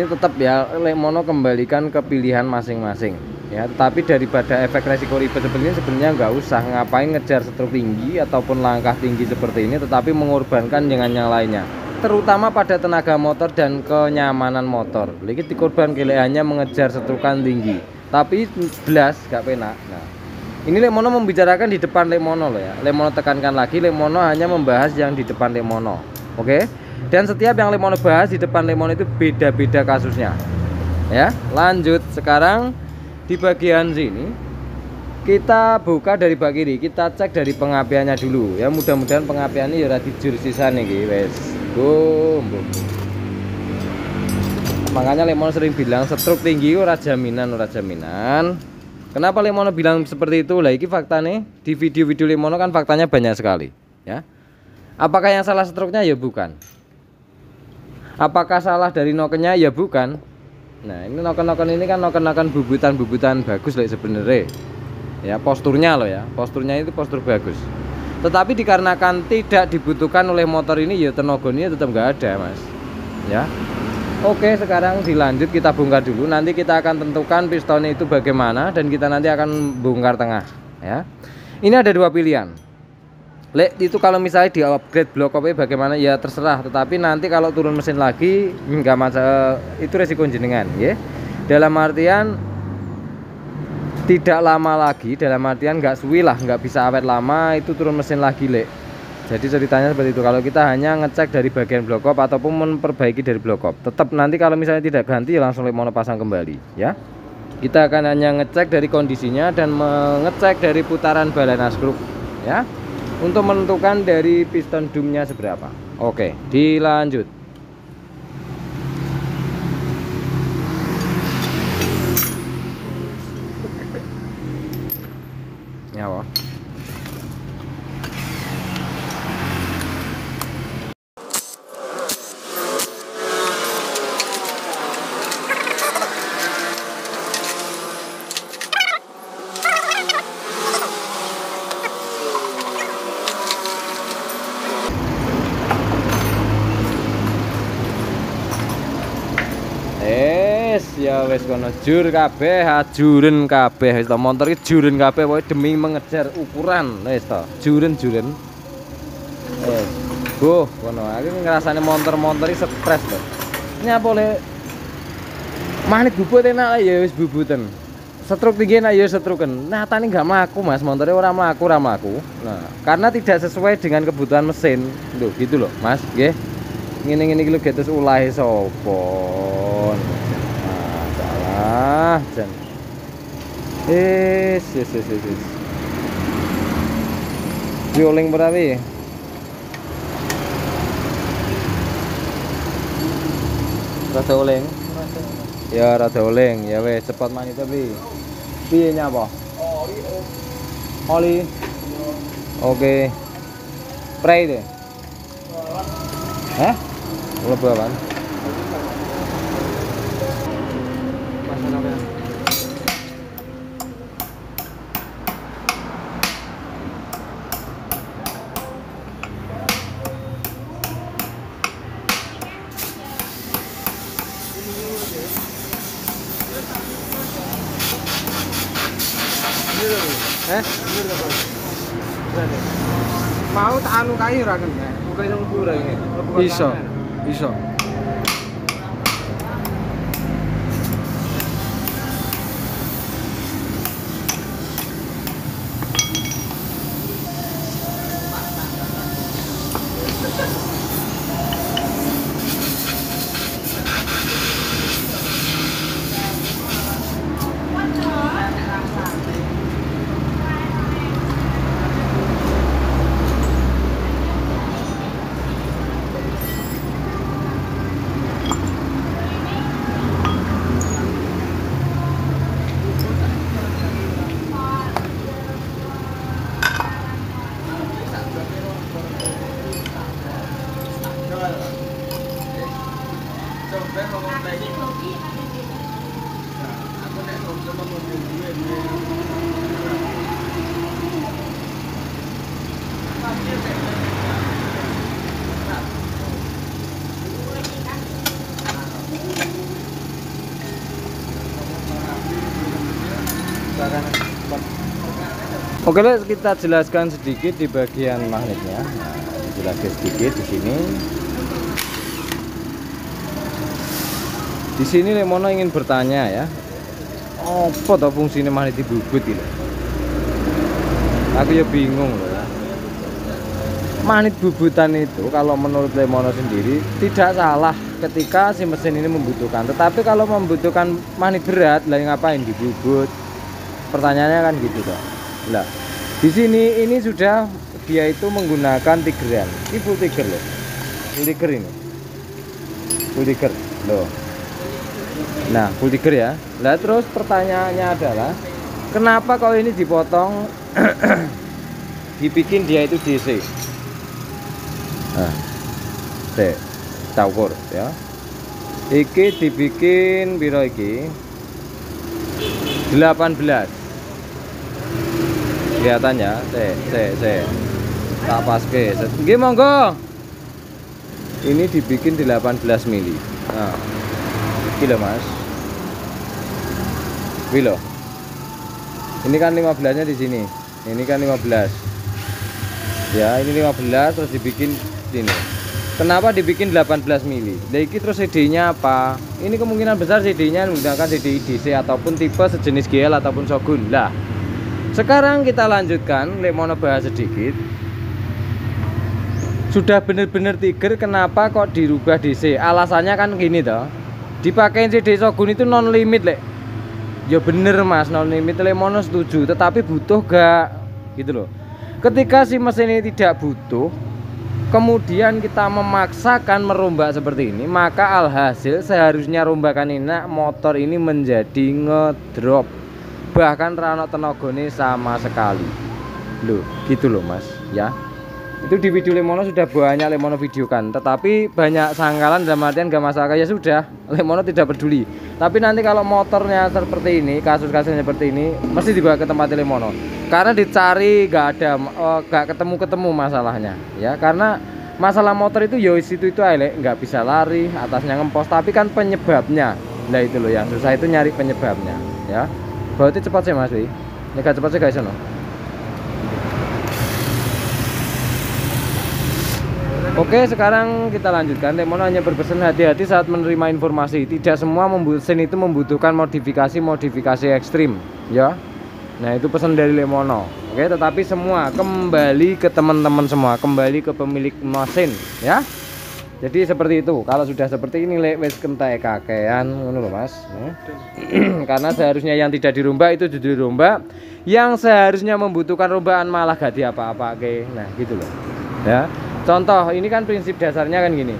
tetap ya Lemono kembalikan ke pilihan masing-masing ya. Tapi daripada efek resiko ribet seperti ini sebenarnya nggak usah ngapain ngejar stroke tinggi ataupun langkah tinggi seperti ini, tetapi mengorbankan dengan yang lainnya, terutama pada tenaga motor dan kenyamanan motor. Lagi dikorban hanya mengejar strokean tinggi, tapi belas gak penak. Nah, ini Lemono membicarakan di depan Lemono loh ya. Lemono tekankan lagi, Lemono hanya membahas yang di depan Lemono. Oke. Dan setiap yang Lemono bahas di depan Lemono itu beda-beda kasusnya. Ya, lanjut sekarang di bagian sini kita buka dari bak kiri, kita cek dari pengapiannya dulu ya. Mudah-mudahan pengapiannya ya ora dijur sisan iki wes. Boom. Makanya Lemono sering bilang stroke tinggi ora jaminan. Kenapa Lemono bilang seperti itu? Lah iki faktanya di video-video Lemono kan faktanya banyak sekali ya. Apakah yang salah stroke-nya? Ya bukan. Apakah salah dari nokennya? Ya bukan. Nah, ini noken-noken ini kan noken-noken bubutan bagus lah sebenarnya. Ya, posturnya loh ya. Posturnya itu postur bagus. Tetapi dikarenakan tidak dibutuhkan oleh motor ini ya tenaganya tetap nggak ada, Mas. Ya. Oke, sekarang dilanjut kita bongkar dulu. Nanti kita akan tentukan pistonnya itu bagaimana dan kita nanti akan bongkar tengah ya. Ini ada dua pilihan. Itu kalau misalnya di upgrade blok OP bagaimana ya terserah, tetapi nanti kalau turun mesin lagi enggak masalah, itu resiko jenengan ya. Dalam artian tidak lama lagi, dalam artian nggak suwi lah, nggak bisa awet lama, itu turun mesin lagi, Jadi ceritanya seperti itu. Kalau kita hanya ngecek dari bagian blok op ataupun memperbaiki dari blok op, tetap nanti kalau misalnya tidak ganti ya langsung Lemono pasang kembali ya. Kita akan hanya ngecek dari kondisinya dan mengecek dari putaran balana skrup ya, untuk menentukan dari piston dumnya seberapa. Oke, dilanjut. Nyawa. Ya wes kono jur kabeh, ajuren kabeh wis to, motor iki juren kabeh pokoke demi mengejar ukuran wis to, juren. Kono aku ngrasane motor iki stres to. Nyapa le manit bubut enak ya wis bubutan. Stroke tinggi enak ya stroken. Nah, tani enggak mlaku Mas, motornya ora mlaku. Nah, karena tidak sesuai dengan kebutuhan mesin. Loh, gitu loh, Mas, nggih. Ngene-ngene iki lho getes ulahe sapa. Jan. Yes. Dioling berapa ya? Rada oleng. Ya rada oleng. Ya wes cepat manit tapi. Piye nyapa? Oli. Oke. Spray deh. Hah? Lebu apaan? Mau tak anu kayu ra kan. Buka yang lebur ini. Iso. Iso. Oke, kita jelaskan sedikit di bagian magnetnya. Nah, dijelaskan sedikit di sini. Di sini Lemono ingin bertanya ya, apa toh fungsinya magnet bubut ini? Aku ya bingung loh ya. Magnet bubutan itu kalau menurut Lemono sendiri tidak salah ketika si mesin ini membutuhkan. Tetapi kalau membutuhkan magnet berat, lah ngapain dibubut? Pertanyaannya kan gitu toh. Lah, di sini ini sudah dia itu menggunakan tigeran. Ini full tiger loh. Full tiger ini. Full tiger loh. Nah, full tiger ya. Lah terus pertanyaannya adalah kenapa kalau ini dipotong dibikin dia itu DC? Nah, tak ukur ya. Iki dibikin piro iki? 18. Kelihatannya, tak paske. Nggih monggo. Ini dibikin 18 mili. Nah, kilo mas. Kilo. Ini kan 15-nya di sini. Ini kan 15. Ya, ini 15 terus dibikin sini. Kenapa dibikin 18 mili? Nah, ini terus CD-nya apa? Ini kemungkinan besar CD-nya menggunakan CD DC ataupun tipe sejenis GL ataupun Shogun. Lah, sekarang kita lanjutkan, Lemono bahas sedikit. Sudah bener-bener tiger, kenapa kok dirubah DC? Alasannya kan gini toh. Dipakein CD Shogun itu non limit lek. Ya bener mas, non limit. Lemono setuju, tetapi butuh gak? Gitu loh. Ketika si mesin ini tidak butuh, kemudian kita memaksakan merombak seperti ini, maka alhasil seharusnya rombakan ini motor ini menjadi ngedrop. Bahkan rano tenagane sama sekali loh, gitu loh mas ya. Itu di video Lemono sudah banyak Lemono videokan, tetapi banyak sangkalan dalam artian gak masalah ya sudah, Lemono tidak peduli. Tapi nanti kalau motornya seperti ini, kasus-kasusnya seperti ini, mesti dibawa ke tempat Lemono karena dicari gak ada, gak ketemu masalahnya ya. Karena masalah motor itu ya itu aja nggak bisa lari, atasnya ngempos, tapi kan penyebabnya, nah itu loh yang susah, itu nyari penyebabnya ya. Berarti cepat sih mas, ini gak cepat sih guys no. Oke, sekarang kita lanjutkan. Lemono hanya berpesan hati-hati saat menerima informasi. Tidak semua mesin itu membutuhkan modifikasi ekstrim ya. Nah itu pesan dari Lemono. Oke, tetapi semua kembali ke teman-teman semua, kembali ke pemilik mesin ya. Jadi seperti itu. Kalau sudah seperti ini wes kentai kakean ngono lho mas. Karena seharusnya yang tidak dirombak itu jadi dirombak, yang seharusnya membutuhkan rombaan malah gak diapa-apa. Oke, nah gitu loh ya. Contoh ini kan prinsip dasarnya kan gini,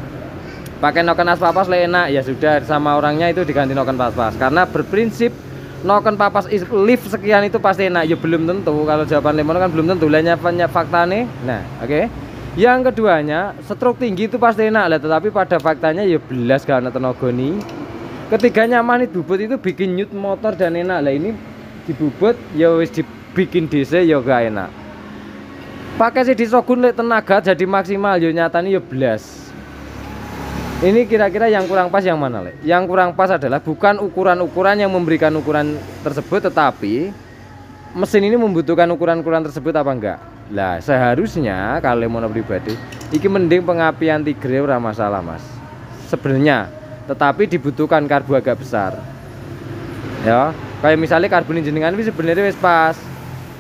pakai noken as papas enak ya sudah, sama orangnya itu diganti noken papas. Karena berprinsip noken papas lift sekian itu pasti enak ya, belum tentu. Kalau jawaban Lemono kan belum tentu, lainnya fakta nih. Nah oke. Yang keduanya, stroke tinggi itu pasti enak lah, tetapi pada faktanya ya belas gak ada tenaga nih. Ketika nyaman itu bubut itu bikin nyut motor dan enak. Lah ini dibubut ya wis dibikin DC ya gak enak. Pakai CD Shogun lek tenaga jadi maksimal yo nyatane yo blas. Ini kira-kira yang kurang pas yang mana, Lek? Yang kurang pas adalah bukan ukuran-ukuran yang memberikan ukuran tersebut, tetapi mesin ini membutuhkan ukuran-ukuran tersebut apa enggak. Lah seharusnya kalau mono pribadi iki mending pengapian tigre ora masalah, Mas. Sebenarnya, tetapi dibutuhkan karbu agak besar. Ya, kayak misalnya karbon jenengan ini sebenarnya wis pas.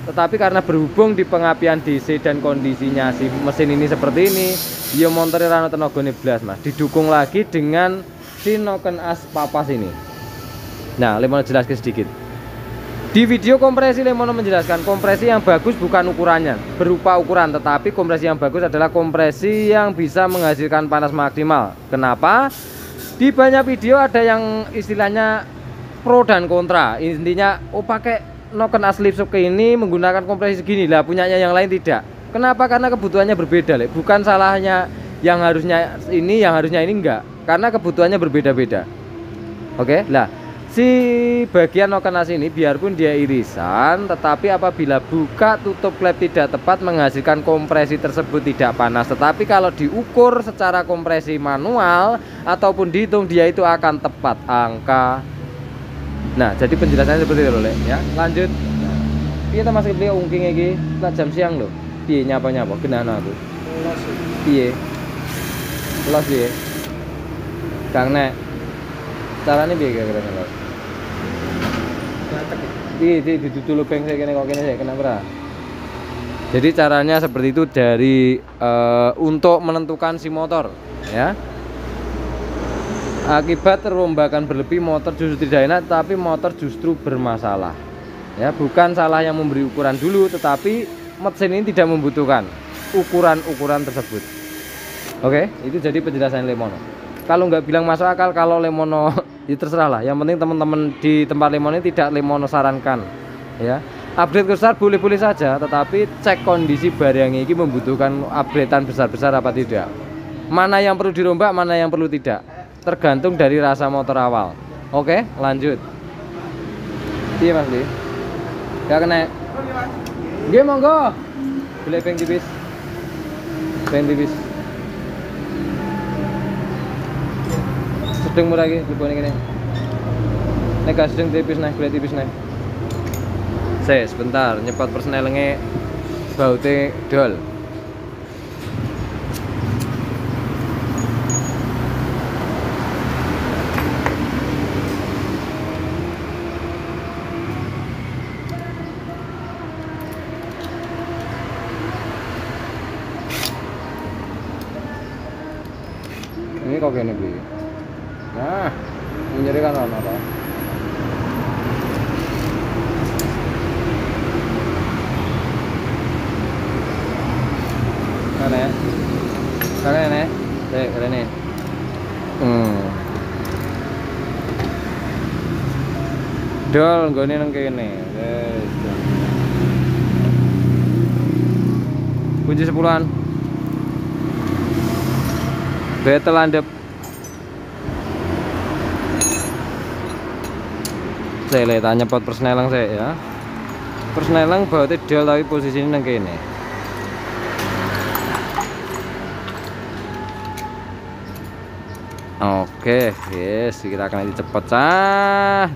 Tetapi karena berhubung di pengapian DC dan kondisinya si mesin ini seperti ini, ya motornya rano tenagane blas, Mas. Didukung lagi dengan si noken as papas ini. Nah, Lemono jelaskan sedikit. Di video kompresi Lemono menjelaskan kompresi yang bagus bukan ukurannya berupa ukuran, tetapi kompresi yang bagus adalah kompresi yang bisa menghasilkan panas maksimal. Kenapa? Di banyak video ada yang istilahnya pro dan kontra. Intinya pakai noken asli Lipsuk ini menggunakan kompresi segini lah, punyanya yang lain tidak. Kenapa? Karena kebutuhannya berbeda, Le. Bukan salahnya yang harusnya ini, yang harusnya ini enggak. Karena kebutuhannya berbeda-beda. Oke, lah si bagian noken as ini biarpun dia irisan, tetapi apabila buka tutup klep tidak tepat menghasilkan kompresi tersebut tidak panas. Tetapi kalau diukur secara kompresi manual ataupun dihitung, dia itu akan tepat angka. Nah, jadi penjelasannya seperti itu, Lek, ya. Lanjut. Piye ta Mas beli ungking iki? Tak jam siang lho. Piye nyapa-nyapa genana aku. Piye? Los piye? Kang nek. Carane piye kira-kira los? Piye ditutu lubeng saya kene kok kene saya kena ora? Jadi caranya seperti itu dari untuk menentukan si motor, ya. Akibat terombakan berlebih motor justru tidak enak, tapi motor justru bermasalah. Ya, bukan salah yang memberi ukuran dulu, tetapi mesin ini tidak membutuhkan ukuran-ukuran tersebut. Oke, itu jadi penjelasan Lemono. Kalau nggak bilang masuk akal, kalau Lemono ya terserah lah. Yang penting teman-teman di tempat Lemono ini tidak Lemono sarankan. Ya, upgrade besar boleh-boleh saja, tetapi cek kondisi barang ini membutuhkan upgradean besar-besar apa tidak. Mana yang perlu dirombak, mana yang perlu tidak. Tergantung dari rasa motor awal. Oke, lanjut. Iya Mas Li. Gak kena. Nggih monggo. Beli peng tipis. Peng tipis. Sedeng murah iki lebone kene. Nek gak sedeng tipis nih, beli tipis nih. Sebentar, nyepot persnelenge baute dol. Ini kok gini beli. Nah, nyeri kan ono apa? Keren ya? Keren nih. Dol nggone nang kene. Kunci 10-an. Betel landep. Saya lihat tanya pot persnelang saya ya. Persnelang bawa dol tapi posisinya nang kene. Oke, yes, kita akan cepet cah.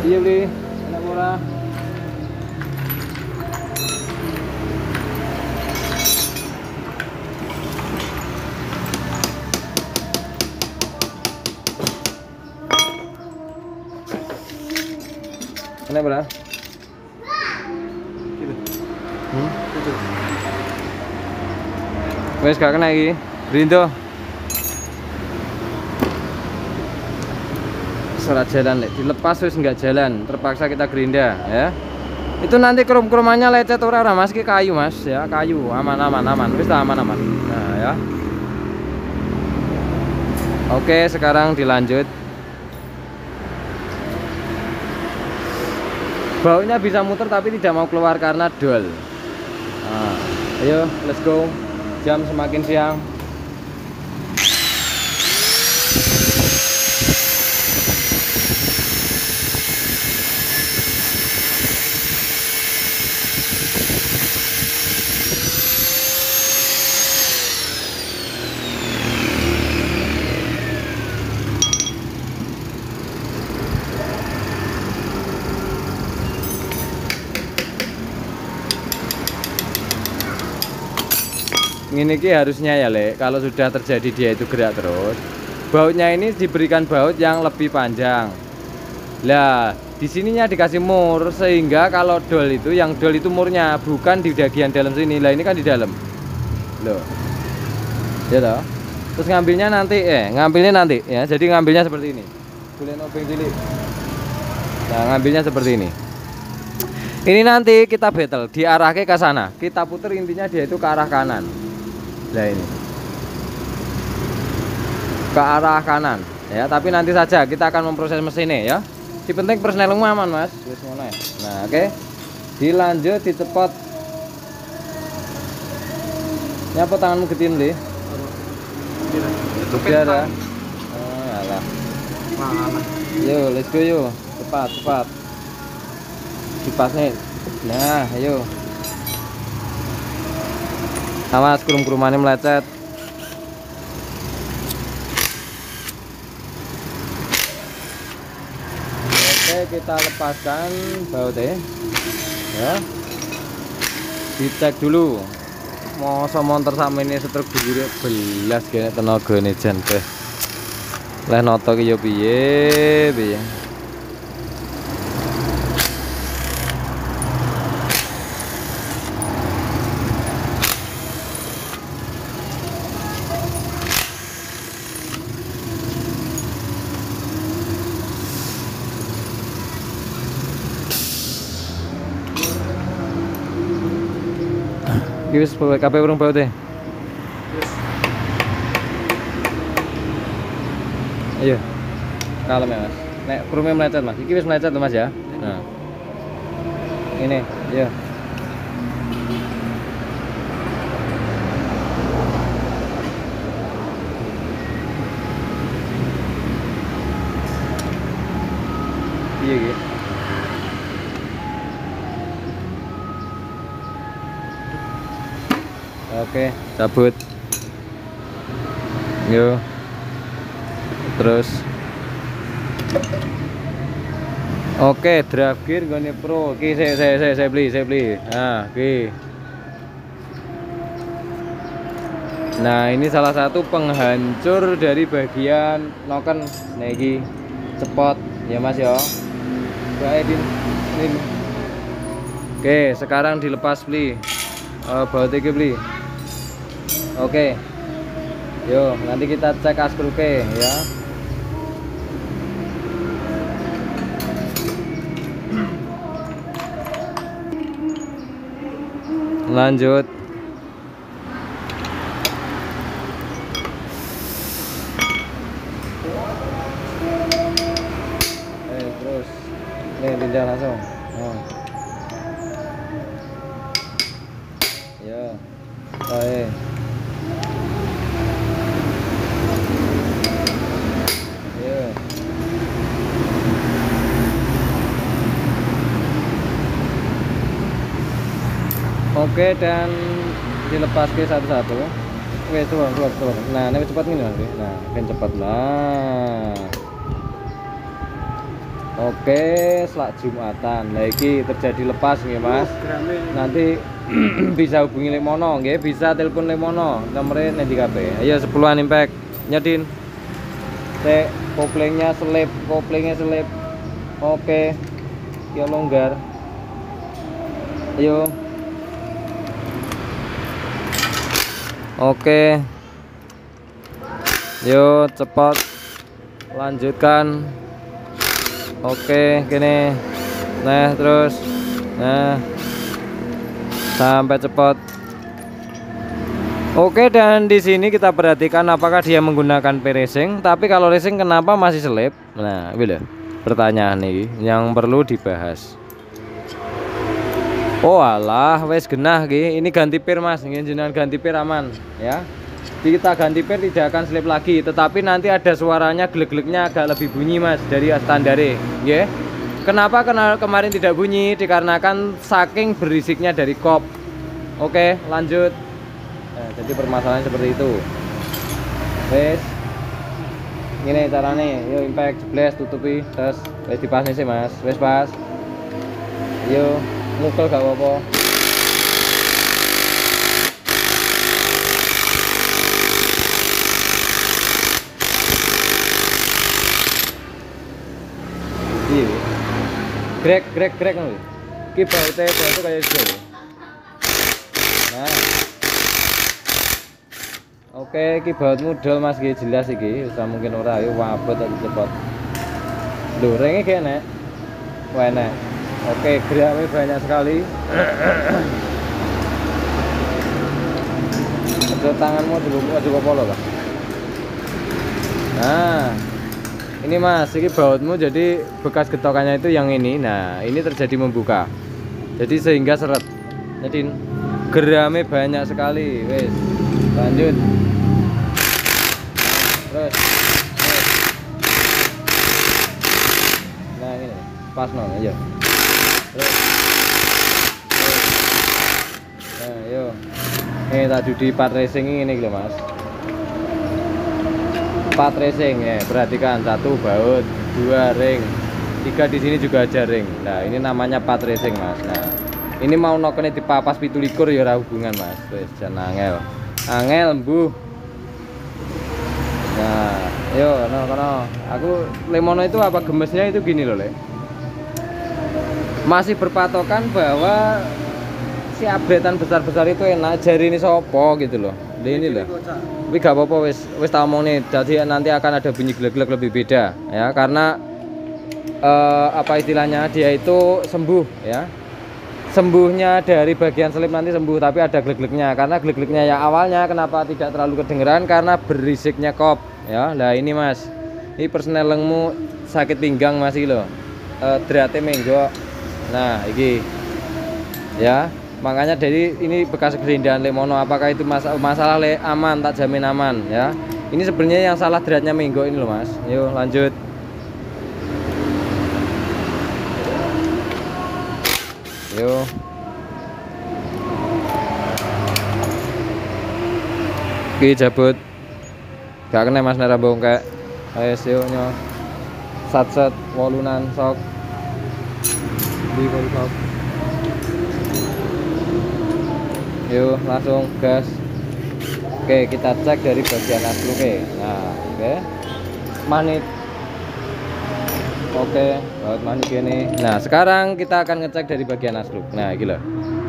Iya beli, enak murah. Enak berapa? Gitu. Wes gak kena lagi, Rindo. Serat jalan, dilepas wis nggak jalan, terpaksa kita gerinda ya. Itu nanti krom-kromannya lecet ora Mas, ki kayu Mas ya, kayu aman wis aman. Nah ya. Oke, sekarang dilanjut. Baunya bisa muter tapi tidak mau keluar karena dol. Nah, ayo let's go. Jam semakin siang. Ini ki harusnya ya Le, kalau sudah terjadi dia itu gerak terus, bautnya ini diberikan baut yang lebih panjang. Lah, di sininya dikasih mur sehingga kalau dol itu, yang dol itu murnya bukan di bagian dalam sini. Lah ini kan di dalam. Loh. Ya toh. Terus ngambilnya nanti ya. Jadi ngambilnya seperti ini. Kulen obeng cilik. Nah, ngambilnya seperti ini. Ini nanti kita battle diarahke ke sana. Kita puter intinya dia itu ke arah kanan. Nah ini ke arah kanan ya, tapi nanti saja kita akan memproses mesinnya ya. Si penting persnelmu aman mas. Nah oke, dilanjut dicepot. Nyapa tanganmu getin li. Bicara. Oh alah. Yo let's go yo, cepat dipasnya. Nah ayo, awas kurum-kurumannya melecet. Oke, kita lepaskan bautnya ya, dicek dulu. Mau montor sama ini setruk dulu belas kayaknya tenaga nih jan teh leh noto ki yo piye. Wis kabeh urung baute. Ayo. Kalem ya, Mas. Nek krume melecet, Mas. Iki wis melecet lho, Mas ya. Nah. Ini, ya. Iya gitu. Oke, cabut. Yo. Terus. Oke, drive gear gone pro. Oke, saya beli. Nah, oke. Nah, ini salah satu penghancur dari bagian noken. Nah, iki cepot ya Mas ya. Baik ini. Oke, sekarang dilepas beli. Baut iki beli. Oke, yo nanti kita cek askruke ya. Lanjut. Terus nih tinjau langsung. Oh. Ya. Baik. Oke, dan dilepas ke satu-satu. Oke, keluar. Nah, ini cepat nih Mas. Nah, kan cepat. Nah. Oke, selak Jumatan. Lagi terjadi lepas nih, Mas. Nanti bisa hubungi Lemono, nggih, bisa telepon Lemono. Nomornya nanti kabeh. Ayo 10-an impact. Nyedin. Koplingnya selip. Oke. Yo longgar. Ayo. Oke, yuk cepat lanjutkan. Oke, gini. Nah, terus, nah, sampai cepat. Oke, dan di sini kita perhatikan apakah dia menggunakan P-racing. Tapi kalau racing kenapa masih selip? Nah, bila pertanyaan ini yang perlu dibahas. Oh alah, wes genah ki. Ini ganti pir Mas, jenengan ganti pir aman ya. kita ganti per tidak akan slip lagi, tetapi nanti ada suaranya glek-gleknya agak lebih bunyi mas dari standare ya. Kenapa kemarin tidak bunyi? Dikarenakan saking berisiknya dari kop. Oke lanjut. Nah, jadi permasalahan seperti itu. Wes ini caranya, yuk impact jebles tutupi terus wes dipasnya sih mas, wes pas yuk mukul gak apa-apa. Iya grek nih ki bautnya kayak gitu. Nah oke ki baut modal mas ki jelas iki usah mungkin ora ayo wabot atau cepet lho ringnya kayak nek enak. Oke gramnya banyak sekali. Ada tanganmu juga polo lah. Nah ini mas ini bautmu jadi bekas getokannya itu yang ini. Nah ini terjadi membuka jadi sehingga seret jadi gramnya banyak sekali. Wes lanjut terus. Nah ini pas no aja terus. Nah yuk ini tadi di part racing ini loh mas, part racing ya, perhatikan 1 baut 2 ring 3 di sini juga ada ring. Nah ini namanya part racing mas. Nah ini mau nokene dipapas 17 ya ora hubungan mas. Wis jan angel mbuh. Nah yuk kono aku Lemono itu apa gemesnya itu gini loh le, masih berpatokan bahwa si updatean besar-besar itu enak jari ini sopo gitu loh. Ini loh tapi gak apa-apa wis tak omong nih, jadi nanti akan ada bunyi glek-glek lebih beda ya, karena apa istilahnya dia itu sembuh ya, sembuhnya dari bagian selip nanti sembuh, tapi ada glek-gleknya karena glek-gleknya ya awalnya kenapa tidak terlalu kedengeran karena berisiknya kop ya. Nah ini mas, ini persnelengmu sakit pinggang masih loh, derate menggok. Nah ini ya makanya dari ini bekas kerindahan Lemono. Apakah itu masalah aman? Tak jamin aman ya. Ini sebenarnya yang salah deratnya menggok ini loh mas. Yuk lanjut. Yuk oke jabut gak kena mas nera bongkek. Ayo yuk nyo sat wolunan sok di sok. Yuk langsung gas. Oke kita cek dari bagian asluk. Nah oke manit. Oke baut manit gini. Nah sekarang kita akan ngecek dari bagian asluk. Nah gila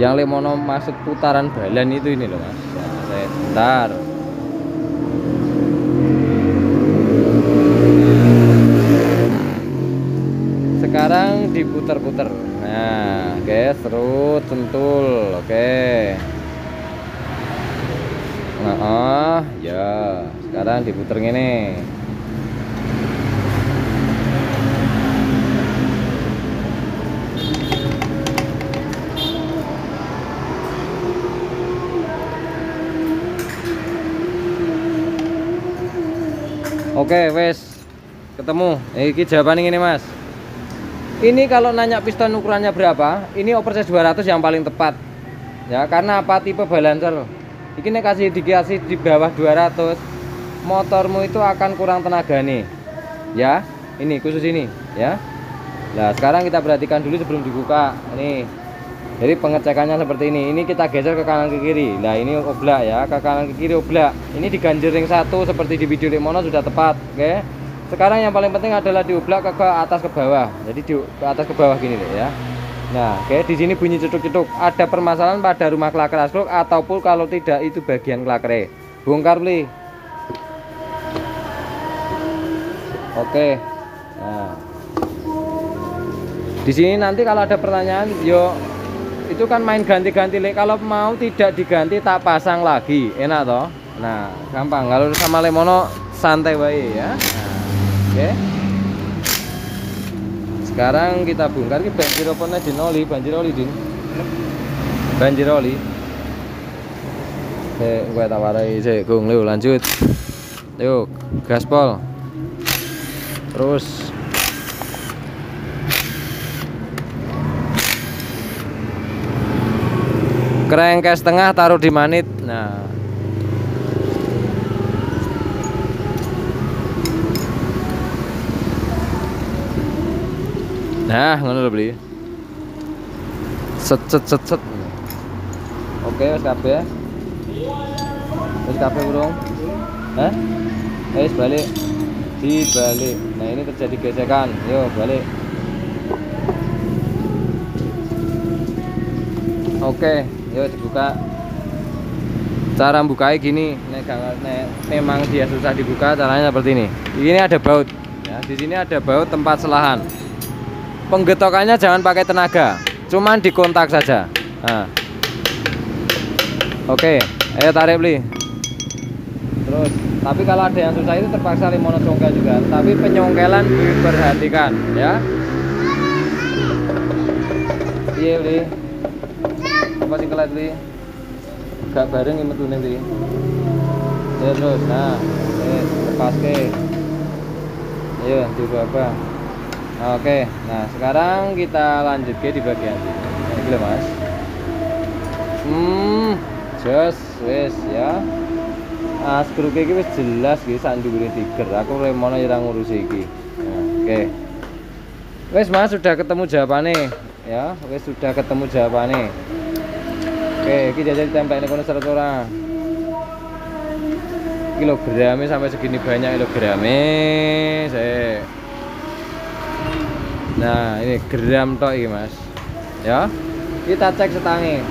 yang Lemono masuk putaran balan itu ini loh mas. Nah saya bentar. Sekarang diputer-puter. Nah oke serut sentul. Oke nah ya sekarang diputer gini. Oke wes ketemu. Ini jawaban ini mas. Ini kalau nanya piston ukurannya berapa, ini oversize 200 yang paling tepat ya, karena apa tipe balancer ini dikasih di bawah 200 motormu itu akan kurang tenaga nih ya, ini khusus ini ya. Nah sekarang kita perhatikan dulu sebelum dibuka nih, jadi pengecekannya seperti ini kita geser ke kanan ke kiri. Nah ini oblak ya, ke kanan ke kiri oblak, ini diganjel ring 1 seperti di video Lemono sudah tepat. Oke sekarang yang paling penting adalah dioblak ke atas ke bawah, jadi di atas ke bawah gini deh ya. Nah oke di sini bunyi cetuk-cetuk, ada permasalahan pada rumah klaker asluk ataupun kalau tidak itu bagian klaker. Bongkar beli. Oke nah di sini nanti kalau ada pertanyaan yo itu kan main ganti-ganti le, kalau mau tidak diganti tak pasang lagi enak toh. Nah gampang kalau sama Lemono santai wae ya. Nah, oke sekarang kita bongkar ke banjir opone din oli, banjir oli din, banjir oli. Gue tak warai sik, Gung. Yuk lanjut. Yuk, gaspol. Terus kerengkes tengah taruh di manit. Nah, ngono lho beli. Set. Oke, wis kabeh. Wis kabeh burung. Hah? Wis balik. Dibalik. Nah, ini terjadi gesekan. Yuk, balik. Oke, yuk dibuka. Cara bukanya gini. Nek memang dia susah dibuka, caranya seperti ini. Ini ada baut. Ya, di sini ada baut tempat selahan. Penggetokannya jangan pakai tenaga, cuman dikontak saja. Nah. Oke, ayo tarik beli. Terus, tapi kalau ada yang susah itu terpaksa limono congkel juga. Tapi penyongkelan diperhatikan, ya. Iya beli. Apa sih kelet beli? Gak bareng metune beli. Ya terus, nah, lepas ke. Ayo diubah. Oke, nah sekarang kita lanjut ke di bagian sini. Ini loh mas. Just wes ya. Skru iki wis jelas iki sak ndhuwure tiger. Aku lemono ora ngurusi iki. Nah, oke. Wes mas sudah ketemu jawabannya ya. Wes sudah ketemu jawabannya. Oke, iki jajal ditempelin kono seret ora. Kilogramnya sampai segini banyak kilogramnya. Saya. Nah, ini gram tok iki, Mas. Ya. Kita cek setangnya.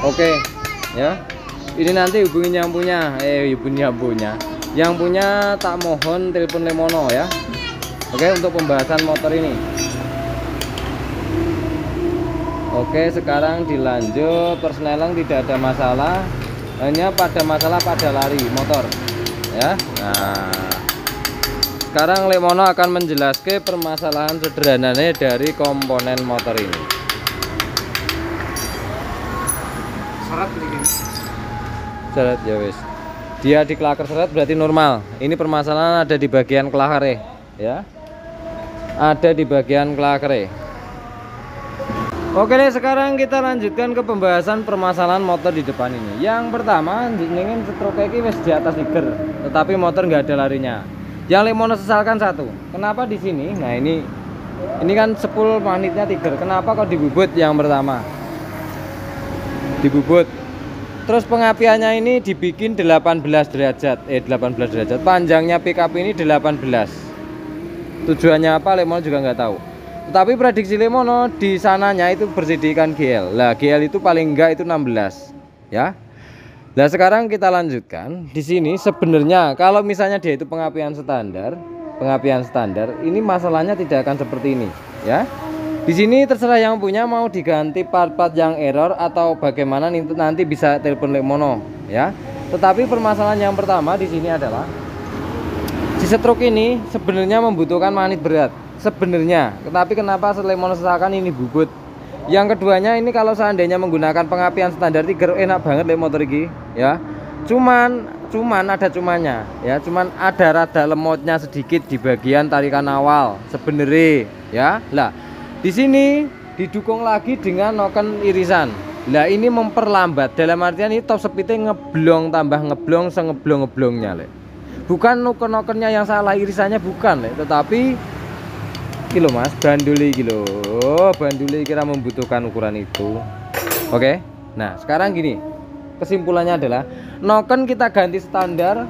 Oke, ya. Ini nanti hubungi yang punya, hubungi yang punya. Yang punya tak mohon telepon Lemono ya. Oke, untuk pembahasan motor ini. Oke, sekarang dilanjut. Persneling tidak ada masalah. Hanya pada masalah pada lari motor ya. Nah, sekarang Lemono akan menjelaskan permasalahan sederhananya dari komponen motor ini. Seret ya wis. Dia di klaker seret berarti normal. Ini permasalahan ada di bagian klaker ya. Ada di bagian klaker. Oke deh, sekarang kita lanjutkan ke pembahasan permasalahan motor di depan ini. Yang pertama, ingin stroke ini wis di atas tiger, tetapi motor nggak ada larinya. Yang Lemono sesalkan satu, kenapa di sini? Nah ini kan sepul magnetnya tiger. Kenapa kok dibubut yang pertama? Dibubut. Terus pengapiannya ini dibikin 18 derajat, 18 derajat. Panjangnya pickup ini 18. Tujuannya apa? Lemono juga nggak tahu. Tapi prediksi Lemono di sananya itu bersediakan GL. Lah GL itu paling enggak itu 16 ya. Nah sekarang kita lanjutkan. Di sini sebenarnya kalau misalnya dia itu pengapian standar, ini masalahnya tidak akan seperti ini ya. Di sini terserah yang punya mau diganti part-part yang error atau bagaimana nanti bisa telepon Lemono ya. Tetapi permasalahan yang pertama di sini adalah si stroke ini sebenarnya membutuhkan magnet berat. Sebenarnya, tetapi kenapa Lemono sesalkan ini bubut? Yang keduanya ini kalau seandainya menggunakan pengapian standar tiger enak banget motor ini ya. Cuman ada cumannya ya, cuman ada rada lemotnya sedikit di bagian tarikan awal sebenarnya ya. Lah, di sini didukung lagi dengan noken irisan. Lah ini memperlambat dalam artian ini top speednya ngeblong tambah ngeblong sengeblong-ngeblongnya le. Bukan noken-nokennya yang salah irisannya bukan le, tetapi kilo mas, banduli kilo, banduli kira membutuhkan ukuran itu. Oke, nah sekarang gini, kesimpulannya adalah noken kita ganti standar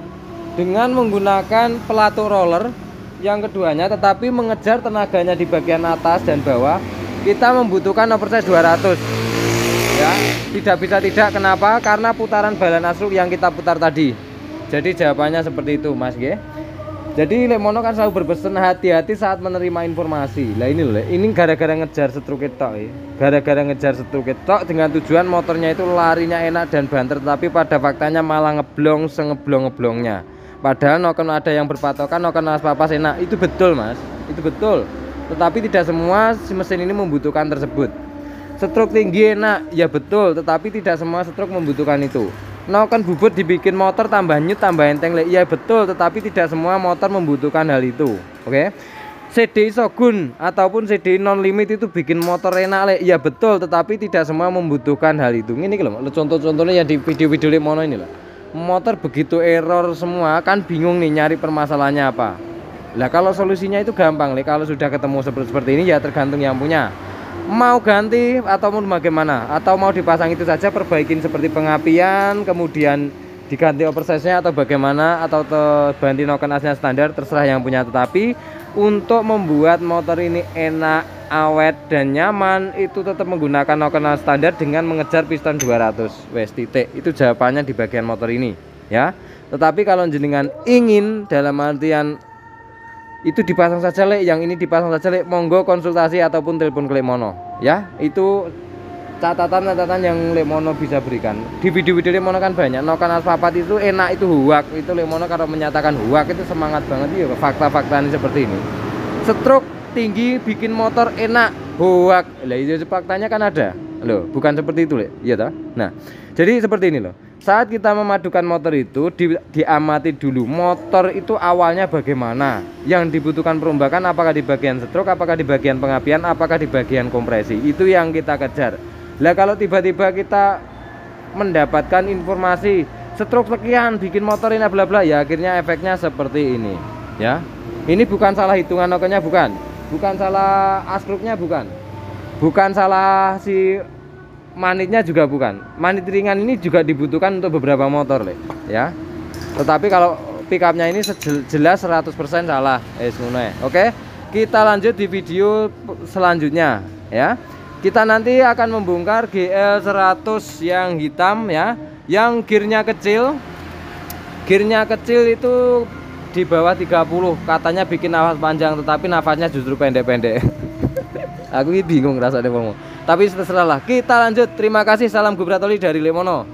dengan menggunakan pelatung roller. Yang keduanya tetapi mengejar tenaganya di bagian atas dan bawah, kita membutuhkan oversize 200 ya. Tidak bisa tidak, kenapa? Karena putaran balan asruk yang kita putar tadi. Jadi jawabannya seperti itu mas G. Jadi Lemono kan selalu berpesan hati-hati saat menerima informasi. Lah ini loh, ini gara-gara ngejar stroke tok ya. Gara-gara ngejar stroke tok dengan tujuan motornya itu larinya enak dan banter, tapi pada faktanya malah ngeblong sengeblong-ngeblongnya. Padahal noken ada yang berpatokan noken as papas enak. Itu betul mas, itu betul. tetapi tidak semua mesin ini membutuhkan tersebut. Stroke tinggi enak, ya betul, tetapi tidak semua stroke membutuhkan itu. Noken bubut dibikin motor tambah nyut tambah enteng, ya betul, tetapi tidak semua motor membutuhkan hal itu. Oke. CDI Shogun ataupun CDI non limit itu bikin motor enak, ya betul, tetapi tidak semua membutuhkan hal itu. Ini loh, contoh-contohnya yang di video-video Lemono ini lah. Motor begitu error semua, kan bingung nih nyari permasalahannya apa. Lah kalau solusinya itu gampang, kalau sudah ketemu seperti ini ya tergantung yang punya. Mau ganti ataupun bagaimana, atau mau dipasang itu saja, perbaikin seperti pengapian, kemudian diganti oversize-nya atau bagaimana, atau ganti noken asnya standar, terserah yang punya. Tetapi untuk membuat motor ini enak, awet dan nyaman, itu tetap menggunakan noken standar dengan mengejar piston 200 wes titik. Itu jawabannya di bagian motor ini ya. Tetapi kalau jenengan ingin dalam artian itu dipasang saja yang ini dipasang saja monggo konsultasi ataupun telepon ke Lemono ya. Itu catatan-catatan yang Lemono bisa berikan. Di video-video Lemono kan banyak noken aspapat itu enak, itu huak, itu Lemono kalau menyatakan huak itu semangat banget ya. Fakta-fakta ini seperti ini. Stroke tinggi bikin motor enak, huak. Lah itu faktanya kan ada loh, bukan seperti itu iya toh. Nah jadi seperti ini loh. Saat kita memadukan motor itu diamati dulu motor itu awalnya bagaimana, yang dibutuhkan perombakan apakah di bagian stroke, apakah di bagian pengapian, apakah di bagian kompresi. Itu yang kita kejar. Lah kalau tiba-tiba kita mendapatkan informasi stroke sekian bikin motor ini bla bla, ya akhirnya efeknya seperti ini ya. Ini bukan salah hitungan nokennya, bukan salah askrupnya, bukan salah si manitnya juga bukan. Manit ringan ini juga dibutuhkan untuk beberapa motor ya. Tetapi kalau pickupnya ini jelas 100% salah. Oke, kita lanjut di video selanjutnya ya. Kita nanti akan membongkar GL 100 yang hitam ya, yang gearnya kecil. Gearnya kecil itu di bawah 30, katanya bikin nafas panjang, tetapi nafasnya justru pendek-pendek. Aku ini bingung rasanya ngomong. Tapi terserahlah. Kita lanjut. Terima kasih. Salam Gubratoli dari Lemono.